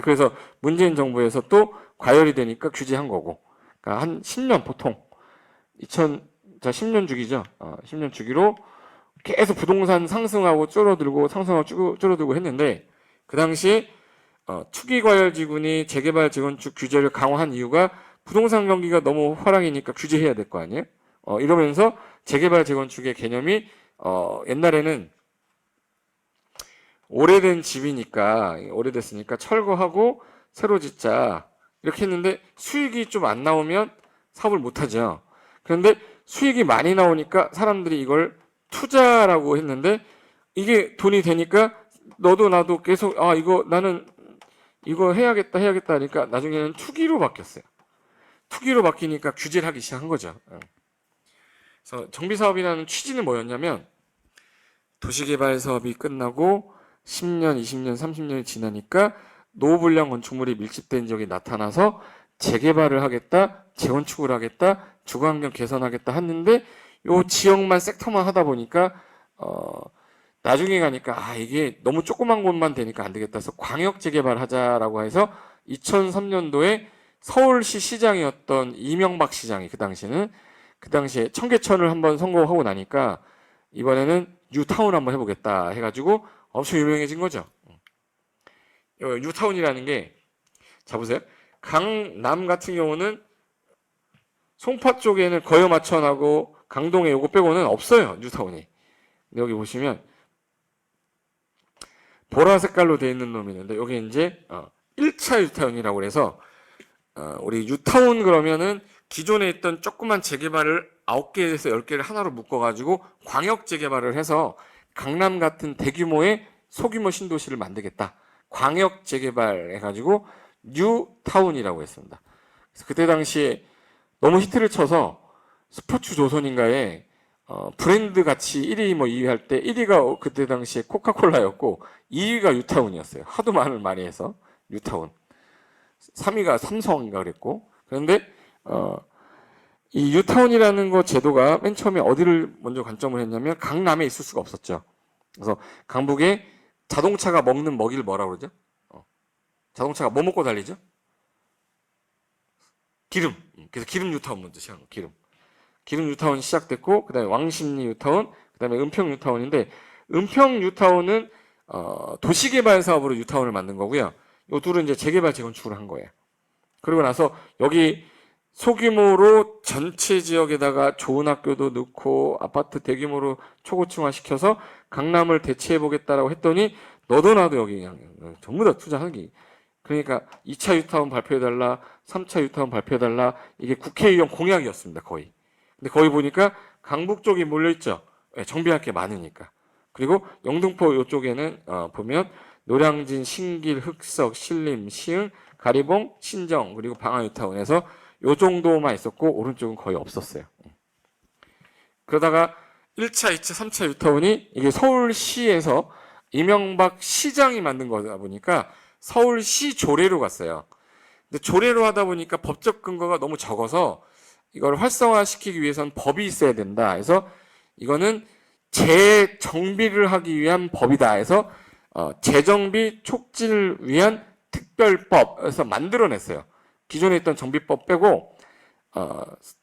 Speaker 1: 그래서 문재인 정부에서 또 과열이 되니까 규제한 거고. 그러니까 한 10년 보통 10년 주기죠. 10년 주기로 계속 부동산 상승하고 줄어들고 상승하고 줄어들고 했는데 그 당시에 투기과열지구니 재개발 재건축 규제를 강화한 이유가 부동산 경기가 너무 화랑이니까 규제해야 될 거 아니에요? 이러면서 재개발 재건축의 개념이 옛날에는 오래된 집이니까 오래됐으니까 철거하고 새로 짓자 이렇게 했는데 수익이 좀 안 나오면 사업을 못 하죠. 그런데 수익이 많이 나오니까 사람들이 이걸 투자라고 했는데 이게 돈이 되니까 너도 나도 계속 이거 나는 이거 해야겠다 하니까 나중에는 투기로 바뀌었어요. 투기로 바뀌니까 규제를 하기 시작한 거죠. 그래서 정비사업이라는 취지는 뭐였냐면 도시개발 사업이 끝나고 10년, 20년, 30년이 지나니까 노후불량 건축물이 밀집된 지역이 나타나서 재개발을 하겠다, 재건축을 하겠다, 주거환경 개선하겠다 했는데 요 지역만 섹터만 하다 보니까 나중에 가니까 이게 너무 조그만 곳만 되니까 안 되겠다 해서 광역 재개발하자라고 해서 2003년도에 서울시 시장이었던 이명박 시장이 그 당시에 청계천을 한번 성공하고 나니까 이번에는 뉴타운 한번 해보겠다 해가지고 엄청 유명해진 거죠. 뉴타운이라는 게 자 보세요. 강남 같은 경우는 송파 쪽에는 거여마천하고 강동에 요거 빼고는 없어요. 뉴타운이. 여기 보시면 보라 색깔로 되어 있는 놈이 있는데 여기 이제 1차 뉴타운이라고 해서 우리 뉴타운 그러면은 기존에 있던 조그만 재개발을 9개에서 10개를 하나로 묶어가지고 광역 재개발을 해서 강남 같은 대규모의 소규모 신도시를 만들겠다. 광역 재개발 해가지고 뉴타운이라고 했습니다. 그래서 그때 당시에 너무 히트를 쳐서 스포츠 조선인가에 브랜드 가치 1위 뭐 2위 할 때 1위가 그때 당시에 코카콜라였고 2위가 뉴타운이었어요. 하도 말을 많이 해서 뉴타운. 3위가 삼성인가 그랬고 그런데 이 뉴타운이라는 거 제도가 맨 처음에 어디를 먼저 관점을 했냐면 강남에 있을 수가 없었죠. 그래서 강북에 자동차가 먹는 먹이를 뭐라고 그러죠? 자동차가 뭐 먹고 달리죠? 기름. 그래서 기름 뉴타운 먼저 시작한 거. 기름 뉴타운 시작됐고 그다음에 왕십리 뉴타운, 그다음에 은평 뉴타운인데 은평 뉴타운은 도시개발 사업으로 뉴타운을 만든 거고요. 이 둘은 이제 재개발 재건축을 한 거예요. 그리고 나서 여기 소규모로 전체 지역에다가 좋은 학교도 넣고 아파트 대규모로 초고층화 시켜서 강남을 대체해 보겠다라고 했더니 너도 나도 여기 그냥 전부 다 투자하기. 그러니까 2차 뉴타운 발표해달라, 3차 뉴타운 발표해달라, 이게 국회의원 공약이었습니다, 거의. 근데 거기 보니까 강북 쪽이 몰려있죠. 정비할 게 많으니까. 그리고 영등포 이쪽에는 보면 노량진, 신길, 흑석, 신림, 시흥, 가리봉, 신정, 그리고 방화뉴타운에서 요 정도만 있었고 오른쪽은 거의 없었어요. 그러다가 1차, 2차, 3차 뉴타운이 이게 서울시에서 이명박 시장이 만든 거다 보니까 서울시 조례로 갔어요. 근데 조례로 하다 보니까 법적 근거가 너무 적어서 이걸 활성화시키기 위해서는 법이 있어야 된다. 그래서 이거는 재정비를 하기 위한 법이다. 해서 재정비 촉진을 위한 특별법에서 만들어냈어요. 기존에 있던 정비법 빼고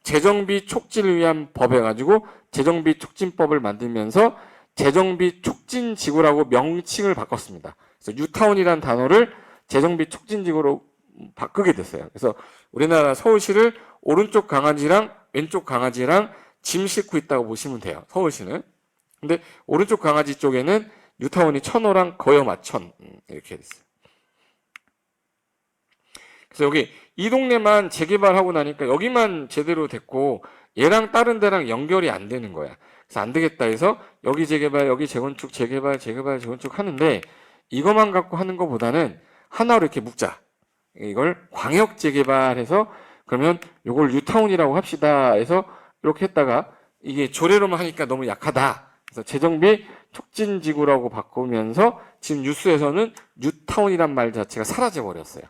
Speaker 1: 재정비 촉진을 위한 법 해가지고 재정비 촉진법을 만들면서 재정비 촉진지구라고 명칭을 바꿨습니다. 그래서 뉴타운이라는 단어를 재정비 촉진지구로 바꾸게 됐어요. 그래서 우리나라 서울시를 오른쪽 강아지랑 왼쪽 강아지랑 짐 싣고 있다고 보시면 돼요. 서울시는. 근데 오른쪽 강아지 쪽에는 뉴타운이 천호랑 거여마천 이렇게 됐어요. 그래서 여기 이 동네만 재개발하고 나니까 여기만 제대로 됐고 얘랑 다른 데랑 연결이 안 되는 거야. 그래서 안 되겠다 해서 여기 재개발, 여기 재건축, 재개발, 재건축 하는데 이것만 갖고 하는 것보다는 하나로 이렇게 묶자. 이걸 광역 재개발해서 그러면 이걸 뉴타운이라고 합시다 해서 이렇게 했다가 이게 조례로만 하니까 너무 약하다. 그래서 재정비 촉진지구라고 바꾸면서 지금 뉴스에서는 뉴타운이란 말 자체가 사라져 버렸어요.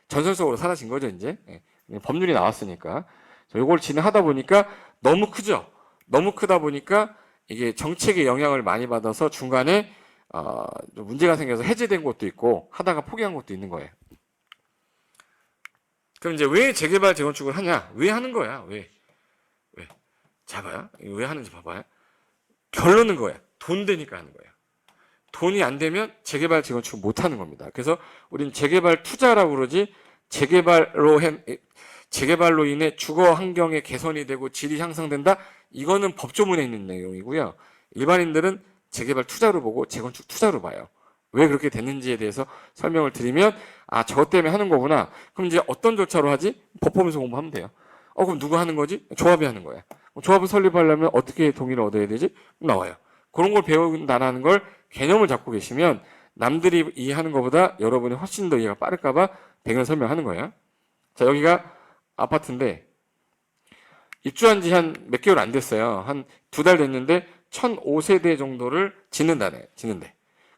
Speaker 1: 전설적으로 사라진 거죠, 이제. 법률이 나왔으니까. 이걸 진행하다 보니까 너무 크죠. 너무 크다 보니까 이게 정책에 영향을 많이 받아서 중간에 문제가 생겨서 해제된 것도 있고 하다가 포기한 것도 있는 거예요. 그럼 이제 왜 재개발 재건축을 하냐? 왜 하는 거야? 왜? 잡아요? 왜 하는지 봐봐요. 결론은 거야. 돈 되니까 하는 거예요. 돈이 안 되면 재개발 재건축을 못 하는 겁니다. 그래서 우린 재개발 투자라고 그러지 재개발로 인해 주거 환경의 개선이 되고 질이 향상된다. 이거는 법조문에 있는 내용이고요. 일반인들은 재개발 투자로 보고 재건축 투자로 봐요. 왜 그렇게 됐는지에 대해서 설명을 드리면 저것 때문에 하는 거구나. 그럼 이제 어떤 절차로 하지? 법 보면서 공부하면 돼요. 그럼 누가 하는 거지? 조합이 하는 거야. 조합을 설립하려면 어떻게 동의를 얻어야 되지? 나와요. 그런 걸 배운다는 걸 개념을 잡고 계시면 남들이 이해하는 것보다 여러분이 훨씬 더 이해가 빠를까봐 배경 설명하는 거예요. 자, 여기가 아파트인데 입주한 지 한 몇 개월 안 됐어요. 한 2달 됐는데 1,005세대 정도를 짓는데. 근데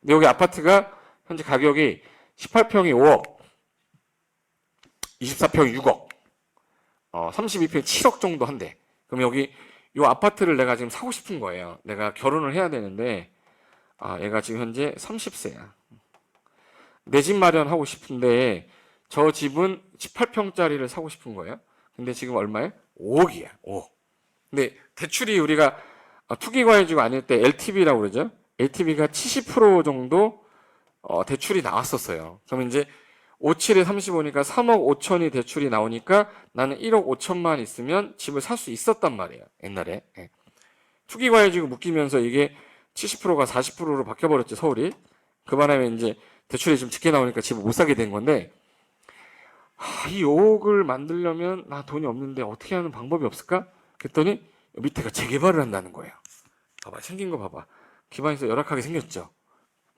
Speaker 1: 여기 아파트가 현재 가격이 18평이 5억, 24평이 6억, 32평이 7억 정도 한대. 그럼 여기 이 아파트를 내가 지금 사고 싶은 거예요. 내가 결혼을 해야 되는데 얘가 지금 현재 30세야. 내 집 마련하고 싶은데 저 집은 18평짜리를 사고 싶은 거예요. 근데 지금 얼마예요? 5억이야. 5억. 근데 대출이 우리가 투기과열지구 아닐 때 LTV라고 그러죠. LTV가 70% 정도 대출이 나왔었어요. 그럼 이제 57에 35니까 3억 5천이 대출이 나오니까 나는 1억 5천만 있으면 집을 살 수 있었단 말이에요. 옛날에. 투기과열지구 묶이면서 이게 70%가 40%로 바뀌어버렸죠, 서울이. 그 바람에 이제 대출이 좀 적게 나오니까 집을 못 사게 된 건데, 이 5억을 만들려면 나 돈이 없는데 어떻게 하는 방법이 없을까? 그랬더니 밑에가 재개발을 한다는 거예요. 봐봐, 생긴 거 봐봐. 기반에서 열악하게 생겼죠.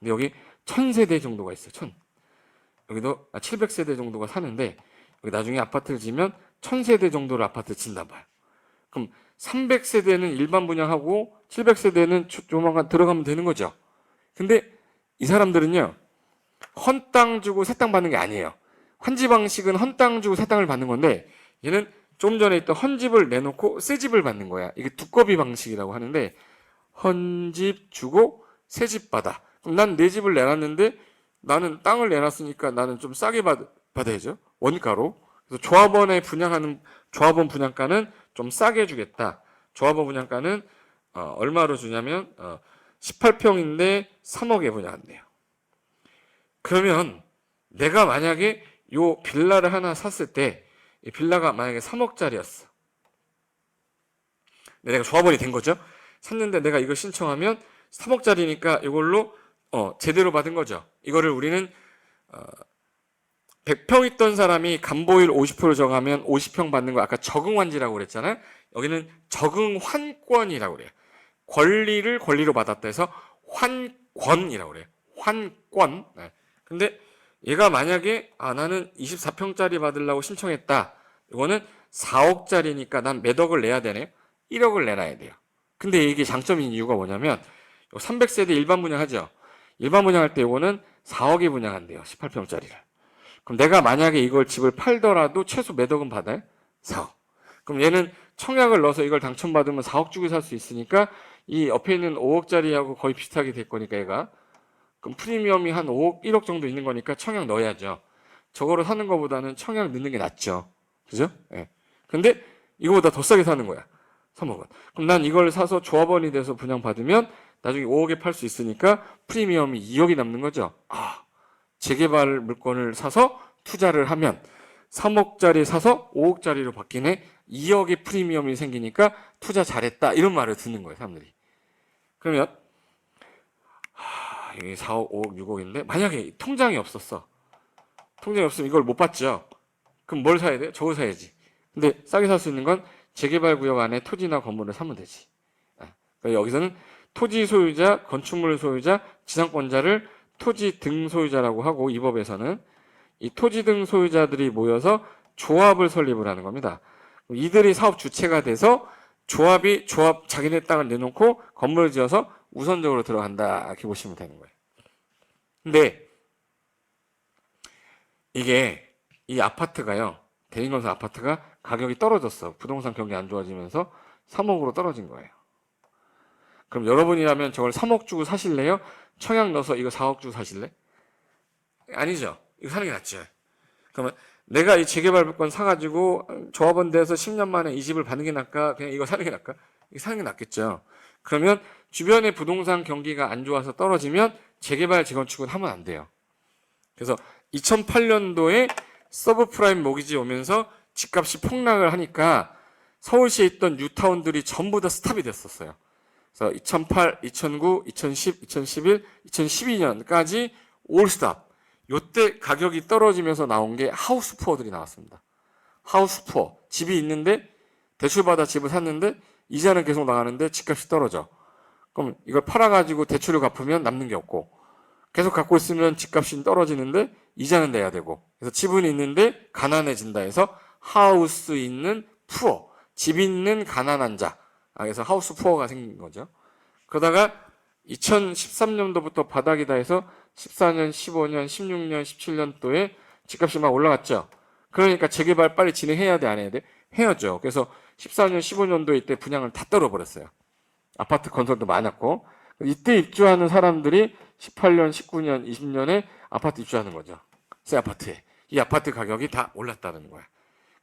Speaker 1: 근데 여기 1,000세대 정도가 있어요. 1,000. 여기도 700세대 정도가 사는데 여기 나중에 아파트를 지면 1,000세대 정도를 아파트 짓나 봐요. 그럼 300세대는 일반 분양하고 700세대는 조만간 들어가면 되는 거죠. 근데 이 사람들은요, 헌 땅 주고 새 땅 받는 게 아니에요. 환지 방식은 헌 땅 주고 새 땅을 받는 건데 얘는 조금 전에 있던 헌집을 내놓고 새 집을 받는 거야. 이게 두꺼비 방식이라고 하는데 헌집 주고 새 집 받아. 그럼 난 내 집을 내놨는데 나는 땅을 내놨으니까 나는 좀 싸게 받아야죠. 원가로. 그래서 조합원 분양가는 좀 싸게 주겠다. 조합원 분양가는 얼마로 주냐면 18평인데 3억에 분양한대요. 그러면 내가 만약에 요 빌라를 하나 샀을 때 이 빌라가 만약에 3억짜리였어. 내가 조합원이 된 거죠. 샀는데 내가 이걸 신청하면 3억짜리니까 이걸로 제대로 받은 거죠. 이거를 우리는 100평 있던 사람이 간보일 50% 정하면 50평 받는 거 아까 적응환지라고 그랬잖아요. 여기는 적응환권이라고 그래요. 권리로 받았다 해서 환권이라고 그래요. 환권. 네. 근데 얘가 만약에 나는 24평짜리 받으려고 신청했다. 이거는 4억짜리니까 난 몇 억을 내야 되네요. 1억을 내놔야 돼요. 근데 이게 장점인 이유가 뭐냐면 300세대 일반 분양하죠. 일반 분양할 때 이거는 4억에 분양한대요. 18평짜리를. 그럼 내가 만약에 이걸 집을 팔더라도 최소 몇 억은 받아요? 4억. 그럼 얘는 청약을 넣어서 이걸 당첨받으면 4억 주고 살 수 있으니까 이 옆에 있는 5억짜리하고 거의 비슷하게 될 거니까 얘가. 그럼 프리미엄이 한 5억, 1억 정도 있는 거니까 청약 넣어야죠. 저거로 사는 것보다는 청약 넣는 게 낫죠. 그죠? 예. 근데 이거보다 더 싸게 사는 거야. 3억은. 그럼 난 이걸 사서 조합원이 돼서 분양받으면 나중에 5억에 팔 수 있으니까 프리미엄이 2억이 남는 거죠. 재개발 물건을 사서 투자를 하면 3억짜리 사서 5억짜리로 바뀌네. 2억의 프리미엄이 생기니까 투자 잘했다. 이런 말을 듣는 거예요, 사람들이. 그러면 여기 4억, 5억, 6억인데 만약에 통장이 없었어. 통장이 없으면 이걸 못 받죠. 그럼 뭘 사야 돼? 저걸 사야지. 근데 싸게 살 수 있는 건 재개발 구역 안에 토지나 건물을 사면 되지. 그러니까 여기서는 토지 소유자, 건축물 소유자, 지상권자를 토지 등 소유자라고 하고 이 법에서는 이 토지 등 소유자들이 모여서 조합을 설립을 하는 겁니다. 이들이 사업 주체가 돼서 조합 자기네 땅을 내놓고 건물을 지어서 우선적으로 들어간다 이렇게 보시면 되는 거예요. 근데 이게 이 아파트가요. 대인건설 아파트가 가격이 떨어졌어. 부동산 경기 안 좋아지면서 3억으로 떨어진 거예요. 그럼 여러분이라면 저걸 3억 주고 사실래요? 청약 넣어서 이거 4억 주고 사실래? 아니죠. 이거 사는 게 낫죠. 그러면 내가 이 재개발 물건 사가지고 조합원 돼서 10년 만에 이 집을 받는 게 낫까? 그냥 이거 사는 게 낫까? 이거 사는 게 낫겠죠. 그러면 주변의 부동산 경기가 안 좋아서 떨어지면 재개발 재건축은 하면 안 돼요. 그래서 2008년도에 서브프라임 모기지 오면서 집값이 폭락을 하니까 서울시에 있던 뉴타운들이 전부 다 스탑이 됐었어요. 그래서 2008, 2009, 2010, 2011, 2012년까지 올스탑. 요때 가격이 떨어지면서 나온 게 하우스푸어들이 나왔습니다. 하우스푸어. 집이 있는데 대출받아 집을 샀는데 이자는 계속 나가는데 집값이 떨어져. 그럼 이걸 팔아가지고 대출을 갚으면 남는 게 없고 계속 갖고 있으면 집값이 떨어지는데 이자는 내야 되고 그래서 집은 있는데 가난해진다 해서 하우스 있는 푸어. 집 있는 가난한 자. 그래서 하우스 푸어가 생긴 거죠. 그러다가 2013년도부터 바닥이다 해서 14년, 15년, 16년, 17년도에 집값이 막 올라갔죠. 그러니까 재개발 빨리 진행해야 돼, 안 해야 돼? 해야죠. 그래서 14년, 15년도 이때 분양을 다 떨어버렸어요. 아파트 건설도 많았고 이때 입주하는 사람들이 18년, 19년, 20년에 아파트 입주하는 거죠. 새 아파트에. 이 아파트 가격이 다 올랐다는 거야.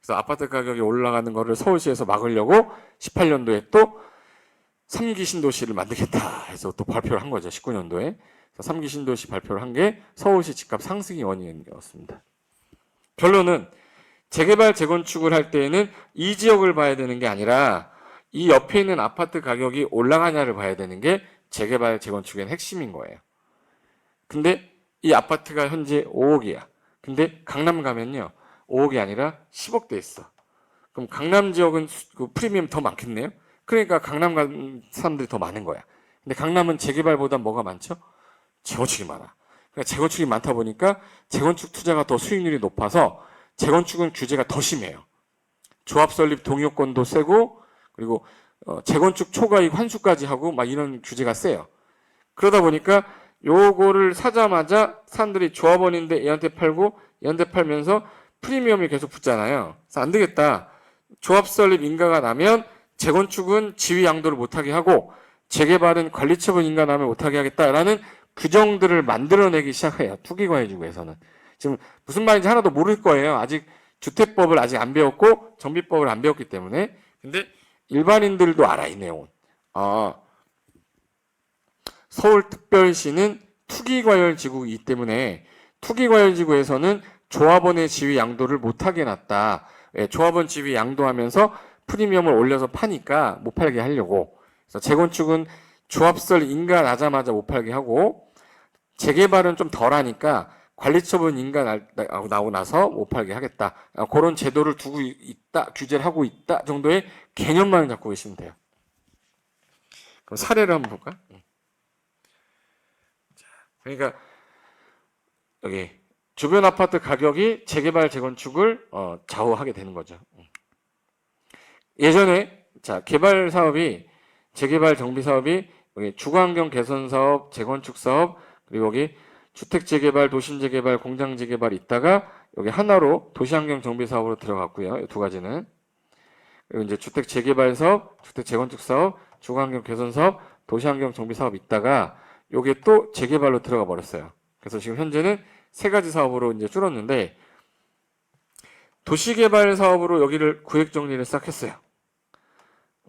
Speaker 1: 그래서 아파트 가격이 올라가는 거를 서울시에서 막으려고 18년도에 또 3기 신도시를 만들겠다 해서 또 발표를 한 거죠. 19년도에. 3기 신도시 발표를 한 게 서울시 집값 상승의 원인이었습니다. 결론은 재개발 재건축을 할 때에는 이 지역을 봐야 되는 게 아니라 이 옆에 있는 아파트 가격이 올라가냐를 봐야 되는 게 재개발 재건축의 핵심인 거예요. 근데 이 아파트가 현재 5억이야. 근데 강남 가면요. 5억이 아니라 10억대 있어. 그럼 강남 지역은 그 프리미엄 더 많겠네요. 그러니까 강남 가는 사람들이 더 많은 거야. 근데 강남은 재개발보다 뭐가 많죠? 재건축이 많아. 그러니까 재건축이 많다 보니까 재건축 투자가 더 수익률이 높아서 재건축은 규제가 더 심해요. 조합 설립 동의요건도 세고 그리고 재건축 초과이익 환수까지 하고 막 이런 규제가 세요. 그러다 보니까 요거를 사자마자 사람들이 조합원인데 얘한테 팔고 얘한테 팔면서 프리미엄이 계속 붙잖아요. 그래서 안 되겠다. 조합 설립 인가가 나면 재건축은 지위 양도를 못하게 하고 재개발은 관리처분 인가 나면 못하게 하겠다라는 규정들을 만들어내기 시작해요. 투기과열지구에서는. 지금 무슨 말인지 하나도 모를 거예요. 아직 주택법을 아직 안 배웠고 정비법을 안 배웠기 때문에. 근데 일반인들도 알아, 이 내용은. 서울특별시는 투기과열지구이기 때문에 투기과열지구에서는 조합원의 지위 양도를 못하게 놨다. 조합원 지위 양도하면서 프리미엄을 올려서 파니까 못 팔게 하려고. 그래서 재건축은 조합설 인가 나자마자 못 팔게 하고 재개발은 좀 덜하니까 관리처분 인가 나오고 나서 못 팔게 하겠다. 그런 제도를 두고 있다, 규제를 하고 있다 정도의 개념만 갖고 계시면 돼요. 그럼 사례를 한번 볼까? 그러니까 여기 주변 아파트 가격이 재개발 재건축을 좌우하게 되는 거죠. 예전에 자 개발 사업이 재개발 정비 사업이 여기 주거환경 개선 사업, 재건축 사업 그리고 여기 주택 재개발, 도심 재개발, 공장 재개발 있다가 여기 하나로 도시환경 정비 사업으로 들어갔고요. 이 두 가지는 그리고 이제 주택 재개발 사업, 주택 재건축 사업, 주거환경 개선 사업, 도시환경 정비 사업 있다가 요게 또 재개발로 들어가 버렸어요. 그래서 지금 현재는 세 가지 사업으로 이제 줄었는데 도시개발 사업으로 여기를 구획 정리를 싹 했어요.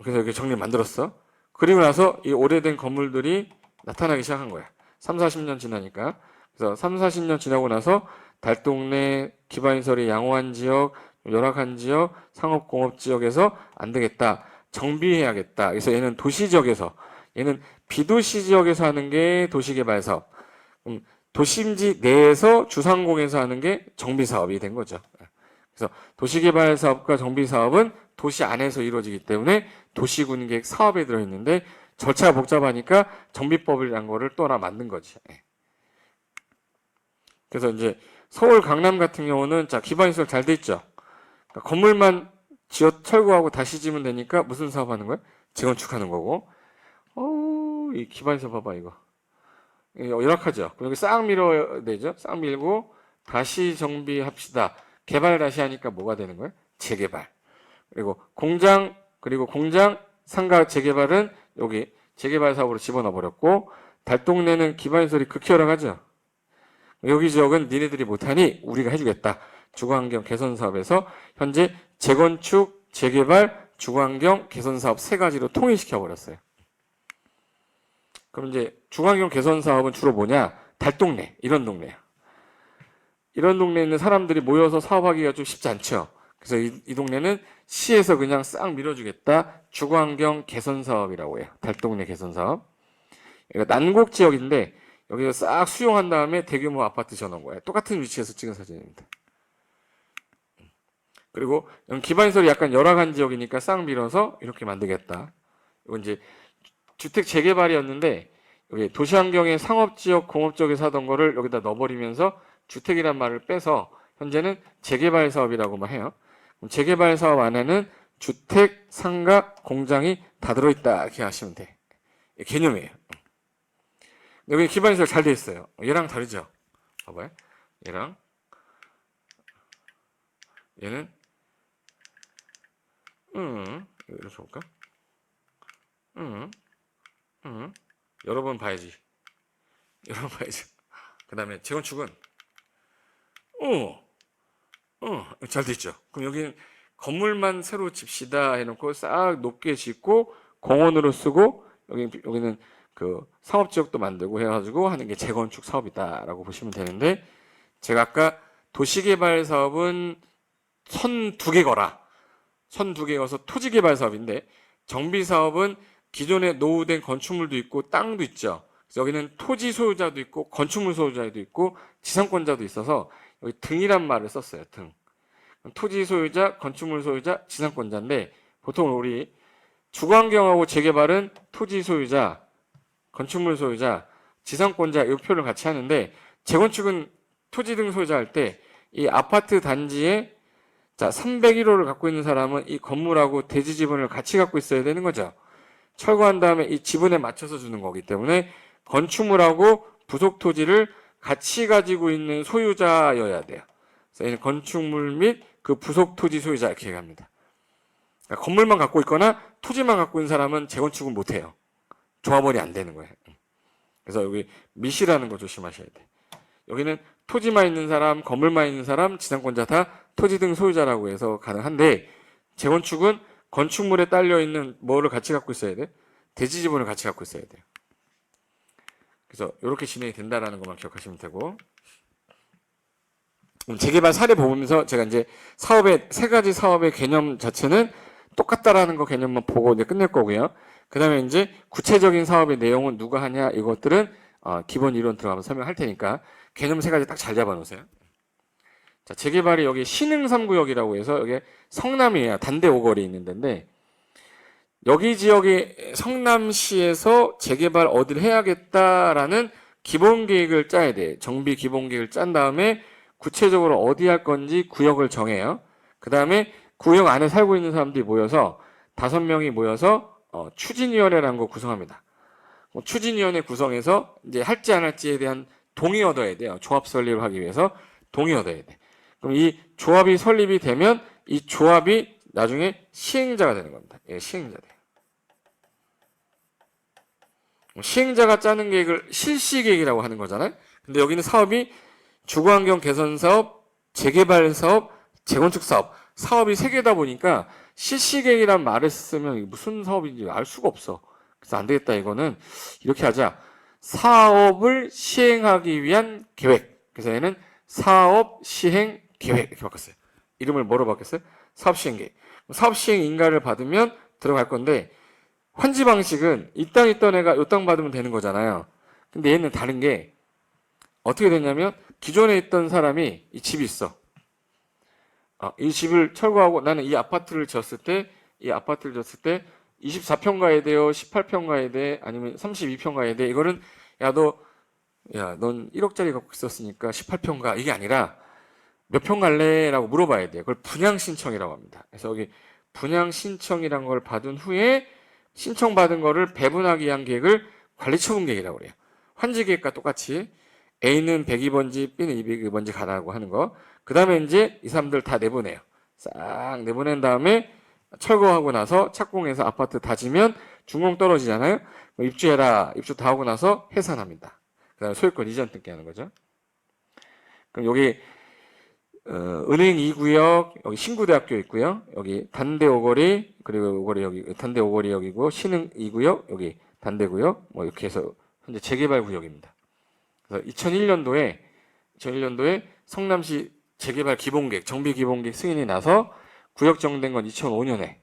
Speaker 1: 그래서 여기 정리 만들었어. 그리고 나서 이 오래된 건물들이 나타나기 시작한 거야. 3, 40년 지나니까. 그래서 3, 40년 지나고 나서 달동네, 기반시설이 양호한 지역, 열악한 지역, 상업공업 지역에서 안 되겠다. 정비해야겠다. 그래서 얘는 도시 지역에서, 얘는 비도시 지역에서 하는 게 도시개발 사업. 도심지 내에서 주상공에서 하는 게 정비사업이 된 거죠. 그래서 도시개발 사업과 정비사업은 도시 안에서 이루어지기 때문에 도시군계획 사업에 들어있는데 절차가 복잡하니까 정비법이라는 거를 또 하나 만든 거지. 그래서 이제 서울 강남 같은 경우는 자 기반시설 잘 돼 있죠. 그러니까 건물만 지어 철거하고 다시 지으면 되니까 무슨 사업 하는 거야? 재건축하는 거고. 이 기반시설 봐봐 이거. 열악하죠. 그럼 여기 싹 밀어야 되죠. 싹 밀고 다시 정비합시다. 개발 다시 하니까 뭐가 되는 거예요? 재개발. 그리고 공장 상가 재개발은 여기 재개발 사업으로 집어넣어 버렸고 달동네는 기반시설이 극히 열악하죠. 여기 지역은 니네들이 못하니 우리가 해주겠다. 주거환경 개선 사업에서 현재 재건축, 재개발, 주거환경 개선 사업 세 가지로 통일시켜 버렸어요. 그럼 이제 주거환경 개선 사업은 주로 뭐냐? 달동네 이런 동네야. 이런 동네에 있는 사람들이 모여서 사업하기가 좀 쉽지 않죠. 그래서 이 동네는 시에서 그냥 싹 밀어주겠다. 주거환경 개선 사업이라고 해요. 달동네 개선 사업. 난곡 지역인데 여기서 싹 수용한 다음에 대규모 아파트 지어놓은 거예요. 똑같은 위치에서 찍은 사진입니다. 그리고 기반시설이 약간 열악한 지역이니까 싹 밀어서 이렇게 만들겠다. 이건 이제 주택 재개발이었는데 여기 도시환경의 상업지역, 공업지역에서 하던 거를 여기다 넣어버리면서 주택이란 말을 빼서 현재는 재개발 사업이라고만 해요. 재개발 사업 안에는 주택, 상가, 공장이 다 들어있다 이렇게 하시면 돼. 개념이에요. 여기 기반시설 잘 돼 있어요. 얘랑 다르죠? 봐봐요. 얘는 이렇게 볼까? 여러 번 봐야지. 그 다음에 재건축은 잘 돼 있죠. 그럼 여기는 건물만 새로 집시다 해놓고 싹 높게 짓고 공원으로 쓰고 여기는 그 상업지역도 만들고 해가지고 하는 게 재건축 사업이다라고 보시면 되는데 제가 아까 도시개발 사업은 선 두 개 거라. 선 두 개 거서 토지개발 사업인데 정비사업은 기존에 노후된 건축물도 있고 땅도 있죠. 그래서 여기는 토지 소유자도 있고 건축물 소유자도 있고 지상권자도 있어서 여기 등이란 말을 썼어요. 등. 토지 소유자, 건축물 소유자, 지상권자인데 보통 우리 주거환경하고 재개발은 토지 소유자, 건축물 소유자, 지상권자 이 표현을 같이 하는데 재건축은 토지 등 소유자 할 때 이 아파트 단지에 자 301호를 갖고 있는 사람은 이 건물하고 대지 지분을 같이 갖고 있어야 되는 거죠. 철거한 다음에 이 지분에 맞춰서 주는 거기 때문에 건축물하고 부속 토지를 같이 가지고 있는 소유자여야 돼요. 그래서 건축물 및 그 부속 토지 소유자 이렇게 얘기합니다. 그러니까 건물만 갖고 있거나 토지만 갖고 있는 사람은 재건축은 못해요. 조합원이 안 되는 거예요. 그래서 여기 미시라는 거 조심하셔야 돼. 여기는 토지만 있는 사람, 건물만 있는 사람, 지상권자 다 토지 등 소유자라고 해서 가능한데, 재건축은 건축물에 딸려 있는 뭐를 같이 갖고 있어야 돼? 대지 지분을 같이 갖고 있어야 돼요. 그래서 이렇게 진행이 된다라는 것만 기억하시면 되고, 재개발 사례 보면서 제가 이제 사업의 세 가지 사업의 개념 자체는 똑같다라는 거 개념만 보고 이제 끝낼 거고요. 그 다음에 이제 구체적인 사업의 내용은 누가 하냐, 이것들은 기본 이론 들어가면서 설명할 테니까 개념 세 가지 딱 잘 잡아 놓으세요. 자, 재개발이 여기 신흥 3구역이라고 해서 여기 성남이에요. 단대 오거리 있는 데인데, 여기 지역의 성남시에서 재개발 어디를 해야겠다라는 기본 계획을 짜야 돼. 정비 기본 계획을 짠 다음에 구체적으로 어디 할 건지 구역을 정해요. 그 다음에 구역 안에 살고 있는 사람들이 모여서 5명이 모여서 추진위원회라는 거 구성합니다. 추진위원회 구성해서 이제 할지 안 할지에 대한 동의 얻어야 돼요. 조합 설립을 하기 위해서 동의 얻어야 돼. 그럼 이 조합이 설립이 되면 이 조합이 나중에 시행자가 되는 겁니다. 예, 시행자 돼요. 시행자가 짜는 계획을 실시계획이라고 하는 거잖아요. 근데 여기는 사업이 주거환경 개선 사업, 재개발 사업, 재건축 사업, 사업이 3개다 보니까 실시계획이란 말을 쓰면 이게 무슨 사업인지 알 수가 없어. 그래서 안 되겠다. 이거는 이렇게 하자. 사업을 시행하기 위한 계획. 그래서 얘는 사업 시행 계획 이렇게 바꿨어요. 이름을 뭐로 바꿨어요? 사업 시행 계획. 사업 시행 인가를 받으면 들어갈 건데, 환지 방식은 이 땅 있던 애가 이 땅 받으면 되는 거잖아요. 근데 얘는 다른 게 어떻게 됐냐면, 기존에 있던 사람이 이 집이 있어. 이 집을 철거하고 나는 이 아파트를 지었을 때, 24평 가야 돼요? 18평 가야 돼? 아니면 32평 가야 돼? 이거는 넌 1억짜리 갖고 있었으니까 18평 가. 이게 아니라 몇 평 갈래? 라고 물어봐야 돼요. 그걸 분양 신청이라고 합니다. 그래서 여기 분양 신청이란 걸 받은 후에 신청받은 거를 배분하기 위한 계획을 관리처분 계획이라고 그래요. 환지 계획과 똑같이 A는 102번지, B는 202번지 가라고 하는 거. 그 다음에 이제 이 사람들 다 내보내요. 싹 내보낸 다음에 철거하고 나서 착공해서 아파트 다 지면 준공 떨어지잖아요. 입주해라. 입주 다 하고 나서 해산합니다. 그 다음에 소유권 이전 등기하는 거죠. 그럼 여기 은행 2구역, 여기 신구대학교 있고요. 여기 단대 오거리, 그리고 오거리 여기 단대 오거리역이고, 신흥 2구역, 여기 단대구역, 뭐 이렇게 해서 현재 재개발 구역입니다. 그래서 2001년도에 성남시 재개발 기본계획, 정비 기본계획 승인이 나서 구역 정된 건 2005년에,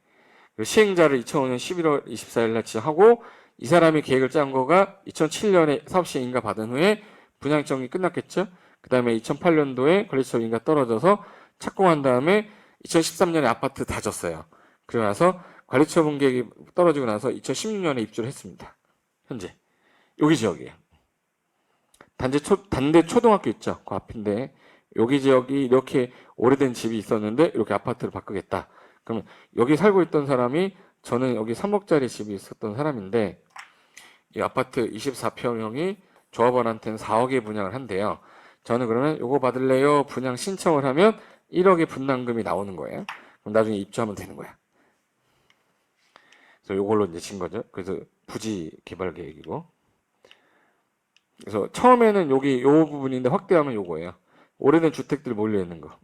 Speaker 1: 시행자를 2005년 11월 24일 날 지정하고, 이 사람이 계획을 짠 거가 2007년에 사업시행 인가 받은 후에 분양정이 끝났겠죠. 그 다음에 2008년도에 관리처분 인가 떨어져서 착공한 다음에 2013년에 아파트 다 졌어요. 그러고 나서 관리처분 계획이 떨어지고 나서 2016년에 입주를 했습니다. 현재 여기 지역이에요. 단대 초등학교 있죠. 그 앞인데 여기 지역이 이렇게 오래된 집이 있었는데 이렇게 아파트를 바꾸겠다. 그러면 여기 살고 있던 사람이, 저는 여기 3억짜리 집이 있었던 사람인데, 이 아파트 24평형이 조합원한테는 4억에 분양을 한대요. 저는 그러면 요거 받을래요? 분양 신청을 하면 1억의 분담금이 나오는 거예요. 그럼 나중에 입주하면 되는 거야. 그래서 요걸로 이제 진 거죠. 그래서 부지 개발 계획이고. 그래서 처음에는 여기 요 부분인데 확대하면 요거예요. 오래된 주택들 몰려 있는 거.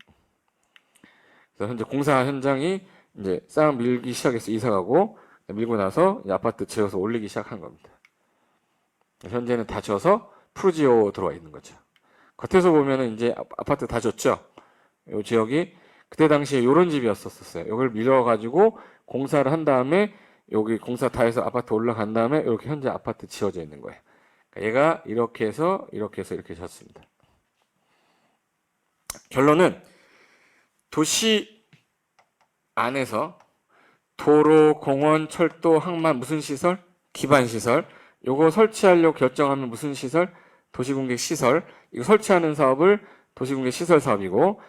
Speaker 1: 그래서 현재 공사 현장이 이제 싹 밀기 시작해서 이사 가고, 밀고 나서 아파트 지어서 올리기 시작한 겁니다. 현재는 다 지어서 프루지오 들어와 있는 거죠. 겉에서 보면은 이제 아파트 다 졌죠. 이 지역이 그때 당시에 이런 집이었었어요. 이걸 밀어가지고 공사를 한 다음에 여기 공사 다 해서 아파트 올라간 다음에 이렇게 현재 아파트 지어져 있는 거예요. 그러니까 얘가 이렇게 해서 이렇게 졌습니다. 결론은 도시 안에서 도로, 공원, 철도, 항만 무슨 시설? 기반 시설. 요거 설치하려고 결정하면 무슨 시설? 도시공개 시설. 이거 설치하는 사업을 도시공개 시설 사업이고,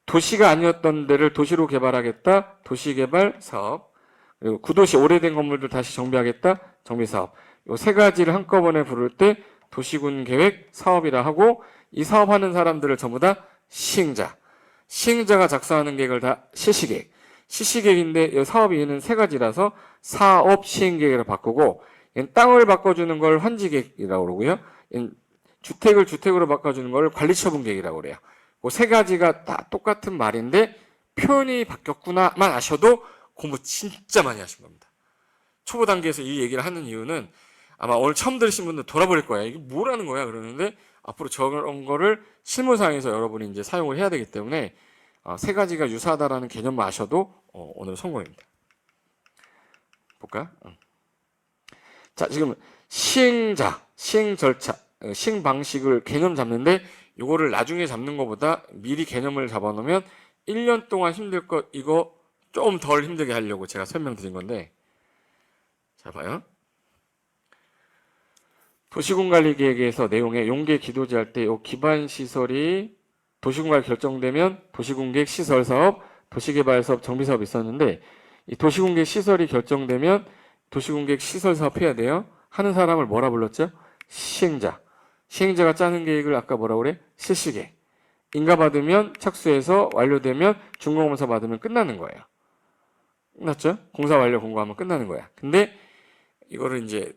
Speaker 1: 도시가 아니었던 데를 도시로 개발하겠다. 도시개발 사업. 그리고 구도시 오래된 건물들 다시 정비하겠다. 정비 사업. 요 세 가지를 한꺼번에 부를 때 도시군 계획 사업이라 하고, 이 사업하는 사람들을 전부 다 시행자가 작성하는 계획을 다 실시계획. 실시계획인데 사업이 얘는 세 가지라서 사업 시행계획으로 바꾸고, 얘는 땅을 바꿔주는 걸 환지계획이라고 그러고요. 얘는 주택을 주택으로 바꿔주는 걸 관리처분계획이라고 그래요. 그 세 가지가 다 똑같은 말인데 표현이 바뀌었구나만 아셔도 공부 진짜 많이 하신 겁니다. 초보 단계에서 이 얘기를 하는 이유는 아마 오늘 처음 들으신 분들 돌아버릴 거예요. 이게 뭐라는 거야? 그러는데 앞으로 저런 거를 실무상에서 여러분이 이제 사용을 해야 되기 때문에 세 가지가 유사하다라는 개념만 아셔도 오늘 성공입니다. 볼까? 자, 지금 시행자, 시행 절차, 시행 방식을 개념 잡는데 이거를 나중에 잡는 것보다 미리 개념을 잡아놓으면 1년 동안 힘들 것 이거 좀 덜 힘들게 하려고 제가 설명드린 건데, 자 봐요. 도시군관리계획에서 내용에 용계 기도지 할 때 이 기반 시설이 도시군관리 결정되면 도시군계획 시설사업, 도시개발사업, 정비사업 있었는데 이 도시군계획 시설이 결정되면 도시군계획 시설사업 해야 돼요. 하는 사람을 뭐라 불렀죠? 시행자. 시행자가 짜는 계획을 아까 뭐라 그래? 실시계획. 인가받으면 착수해서 완료되면 준공검사 받으면 끝나는 거예요. 끝났죠? 공사 완료 공고하면 끝나는 거야. 근데 이거를 이제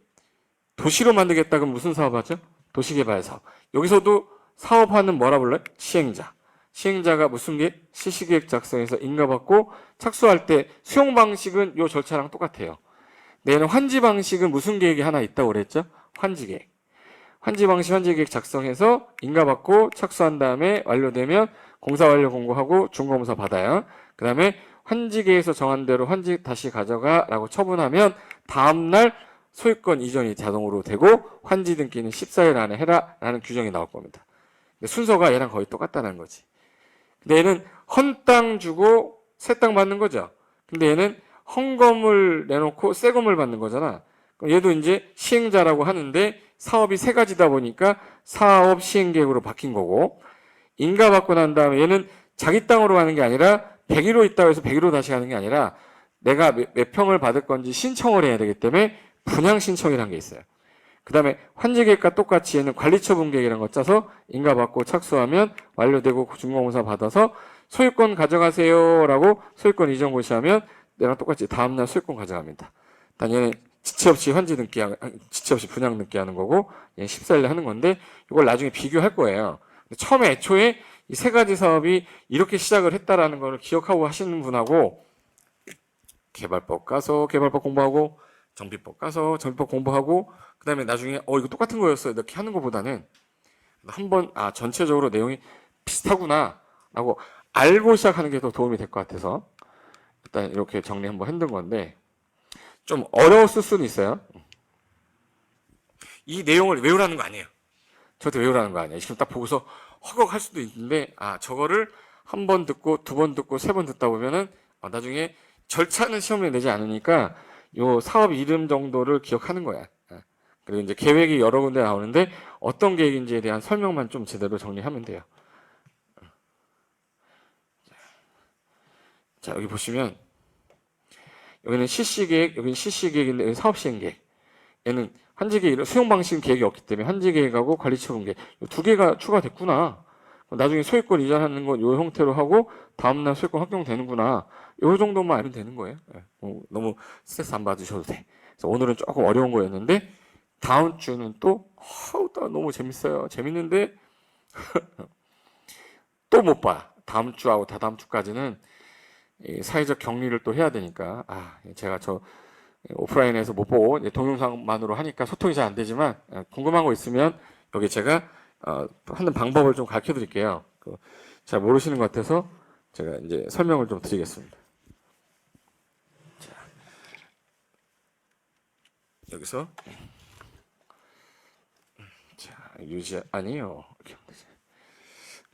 Speaker 1: 도시로 만들겠다 그럼 무슨 사업 하죠? 도시개발 사업. 여기서도 사업하는 뭐라 불러요? 시행자. 시행자가 무슨 계획? 실시계획 작성해서 인가받고 착수할 때 수용 방식은 이 절차랑 똑같아요. 얘는 환지 방식은 무슨 계획이 하나 있다고 그랬죠? 환지계획. 환지 방식, 환지계획 작성해서 인가받고 착수한 다음에 완료되면 공사 완료 공고하고 준공검사 받아요. 그 다음에 환지계획에서 정한 대로 환지 다시 가져가라고 처분하면 다음날 소유권 이전이 자동으로 되고 환지 등기는 14일 안에 해라라는 규정이 나올 겁니다. 순서가 얘랑 거의 똑같다는 거지. 근데 얘는 헌 땅 주고 새 땅 받는 거죠. 근데 얘는 헌금을 내놓고 새 건물 받는 거잖아. 그럼 얘도 이제 시행자라고 하는데 사업이 세 가지다 보니까 사업 시행계획으로 바뀐 거고, 인가받고 난 다음에 얘는 자기 땅으로 가는 게 아니라 100일로 있다고 해서 100일로 다시 가는 게 아니라 내가 몇 평을 받을 건지 신청을 해야 되기 때문에 분양 신청이라는 게 있어요. 그 다음에 환지계획과 똑같이 얘는 관리처분계획이라는 거 짜서 인가받고 착수하면 완료되고 준공검사 받아서 소유권 가져가세요라고 소유권 이전 고시하면 얘랑 똑같이 다음날 소유권 가져갑니다. 단 얘는 지체 없이 환지 등기, 지체 없이 분양 등기 하는 거고 얘는 14일에 하는 건데 이걸 나중에 비교할 거예요. 처음에 애초에 이 세 가지 사업이 이렇게 시작을 했다라는 걸 기억하고 하시는 분하고 개발법 가서 개발법 공부하고 정비법 가서 정비법 공부하고 그 다음에 나중에 이거 똑같은 거였어 이렇게 하는 것보다는 한번 전체적으로 내용이 비슷하구나 라고 알고 시작하는 게 더 도움이 될 것 같아서 일단 이렇게 정리 한번 했던 건데 좀 어려웠을 수는 있어요. 이 내용을 외우라는 거 아니에요. 저도 외우라는 거 아니에요. 지금 딱 보고서 허걱할 수도 있는데 저거를 한 번 듣고 두 번 듣고 세 번 듣다 보면은 나중에 절차는 시험에 내지 않으니까 요 사업 이름 정도를 기억하는 거야. 그리고 이제 계획이 여러 군데 나오는데 어떤 계획인지에 대한 설명만 좀 제대로 정리하면 돼요. 자, 여기 보시면 여기는 실시계획, 여기는 실시계획인데 여기는 사업시행계획. 얘는 환지계획, 수용 방식 계획이 없기 때문에 환지계획하고 관리처분계획 두 개가 추가됐구나. 나중에 소유권 이전하는 건 이 형태로 하고 다음날 소유권 확정되는구나. 이 정도만 알면 되는 거예요. 너무 스트레스 안 받으셔도 돼. 그래서 오늘은 조금 어려운 거였는데 다음 주는 또 너무 재밌어요. 재밌는데 또 못 봐. 다음 주하고 다다음 주까지는 사회적 격리를 또 해야 되니까 제가 저 오프라인에서 못 보고 동영상만으로 하니까 소통이 잘 안 되지만 궁금한 거 있으면 여기 제가 하는 방법을 좀 가르쳐 드릴게요. 잘 모르시는 것 같아서 제가 이제 설명을 좀 드리겠습니다. 자, 여기서 유지 아니에요.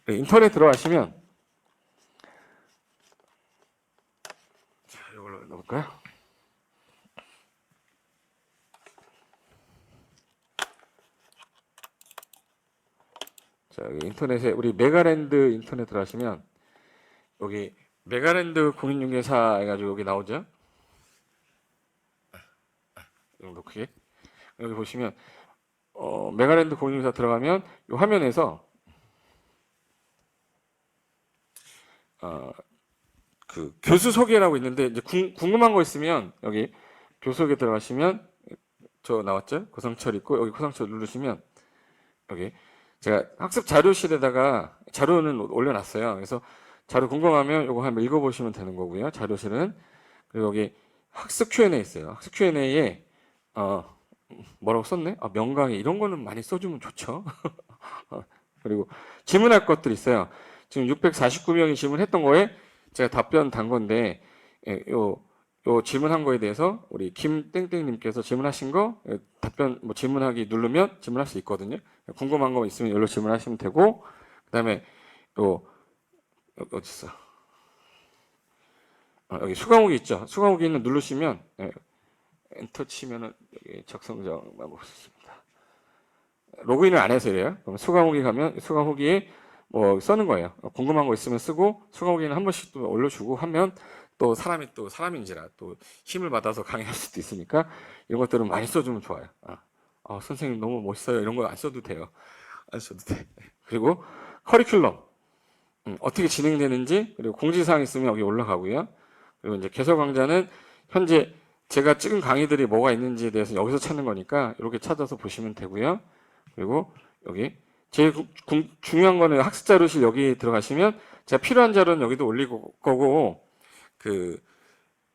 Speaker 1: 인터넷 들어가시면 자, 이걸로 넣을까요? 자, 여기 인터넷에 우리 메가랜드 인터넷 들어가시면 여기 메가랜드 공인중개사 해가지고 여기 나오죠? 이 정도 크게 여기 보시면 메가랜드 공인중개사 들어가면 이 화면에서 그 교수 소개라고 있는데 이제 궁금한 거 있으면 여기 교수 소개 들어가시면 저 나왔죠? 고상철 있고 여기 고상철 누르시면 여기 제가 학습 자료실에다가 자료는 올려놨어요. 그래서 자료 궁금하면 이거 한번 읽어보시면 되는 거고요. 자료실은. 그리고 여기 학습 Q&A 있어요. 학습 Q&A에 뭐라고 썼네? 명강의 이런 거는 많이 써주면 좋죠. 그리고 질문할 것들 있어요. 지금 649명이 질문했던 거에 제가 답변 단 건데 요 질문한 거에 대해서 우리 김땡땡님께서 질문하신 거 답변 질문하기 누르면 질문할 수 있거든요. 궁금한 거 있으면 여기로 질문하시면 되고 그다음에 어디 있어? 여기 수강후기 있죠. 수강후기는 누르시면 엔터 치면은 여기 작성자만 볼 수 있습니다. 로그인을 안 해서 이래요. 그럼 수강후기 가면 수강후기에 써는 거예요. 궁금한 거 있으면 쓰고 수강후기는 한 번씩 또 올려주고 하면 또 사람이 또 사람인지라 또 힘을 받아서 강의할 수도 있으니까 이런 것들은 많이 써주면 좋아요. 선생님 너무 멋있어요. 이런 거 안 써도 돼요. 안 써도 돼. 그리고 커리큘럼 어떻게 진행되는지 그리고 공지사항 있으면 여기 올라가고요. 그리고 이제 개설 강좌는 현재 제가 찍은 강의들이 뭐가 있는지에 대해서 여기서 찾는 거니까 이렇게 찾아서 보시면 되고요. 그리고 여기 제일 중요한 거는 학습 자료실 여기 들어가시면 제가 필요한 자료는 여기도 올릴 거고 그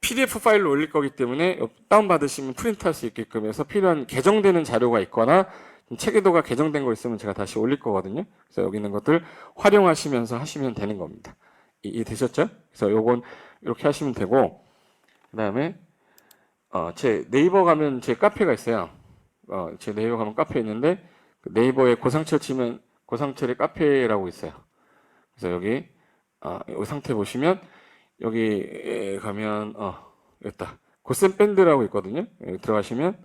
Speaker 1: PDF 파일로 올릴 거기 때문에 다운받으시면 프린트할 수 있게끔 해서 필요한 개정되는 자료가 있거나 체계도가 개정된 거 있으면 제가 다시 올릴 거거든요. 그래서 여기 있는 것들 활용하시면서 하시면 되는 겁니다. 되셨죠? 그래서 요건 이렇게 하시면 되고 그다음에 제 네이버 가면 제 카페가 있어요. 제 네이버 가면 카페 있는데 그 네이버에 고상철 치면 고상철의 카페라고 있어요. 그래서 여기 이 상태 보시면 여기 가면 여기다 고쌤 밴드라고 있거든요. 여기 들어가시면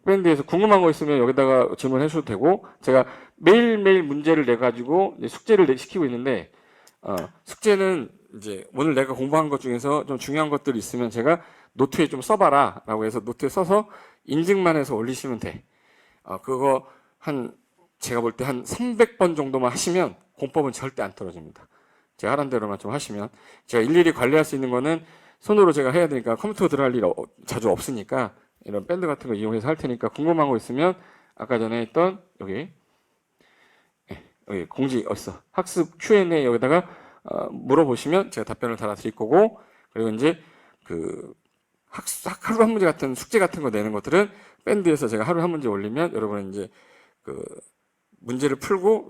Speaker 1: 밴드에서 궁금한 거 있으면 여기다가 질문해 주셔도 되고 제가 매일매일 문제를 내 가지고 숙제를 시키고 있는데 숙제는 이제 오늘 내가 공부한 것 중에서 좀 중요한 것들이 있으면 제가 노트에 좀 써봐라 라고 해서 노트에 써서 인증만 해서 올리시면 돼. 그거 제가 볼 때 한 300번 정도만 하시면 공법은 절대 안 떨어집니다. 제가 하란 대로만 좀 하시면 제가 일일이 관리할 수 있는 거는 손으로 제가 해야 되니까 컴퓨터 들어갈 일 자주 없으니까 이런 밴드 같은 거 이용해서 할 테니까 궁금한 거 있으면 아까 전에 했던 여기 공지 어딨어 학습 Q&A 여기다가 물어보시면 제가 답변을 달아드릴 거고 그리고 이제 그 하루 한 문제 같은 숙제 같은 거 내는 것들은 밴드에서 제가 하루 한 문제 올리면 여러분은 이제 그 문제를 풀고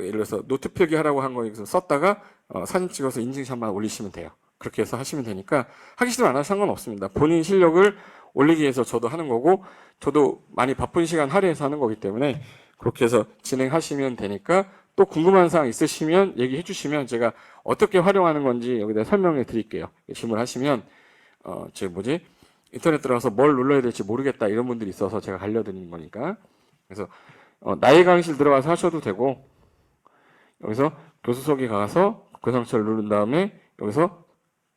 Speaker 1: 예를 들어서 노트 필기하라고 한 거 여기서 썼다가 사진 찍어서 인증샷만 올리시면 돼요. 그렇게 해서 하시면 되니까 하기 싫으면 안 하셔도 상관없습니다. 본인 실력을 올리기 위해서 저도 하는 거고 저도 많이 바쁜 시간 할애해서 하는 거기 때문에 그렇게 해서 진행하시면 되니까 또 궁금한 사항 있으시면 얘기해 주시면 제가 어떻게 활용하는 건지 여기다 설명해 드릴게요. 질문하시면 인터넷 들어가서 뭘 눌러야 될지 모르겠다 이런 분들이 있어서 제가 알려드리는 거니까 그래서 나의 강의실 들어가서 하셔도 되고 여기서 교수 소개 가서 고상철 누른 다음에 여기서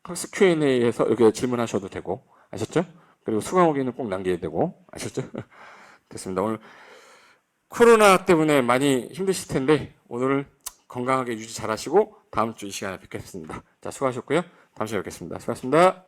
Speaker 1: 학습 Q&A에서 여기 질문하셔도 되고 아셨죠? 그리고 수강 후기는 꼭 남겨야 되고 아셨죠? 됐습니다. 오늘 코로나 때문에 많이 힘드실 텐데 오늘 건강하게 유지 잘하시고 다음 주 이 시간에 뵙겠습니다. 자 수고하셨고요. 다음 시간에 뵙겠습니다. 수고하셨습니다.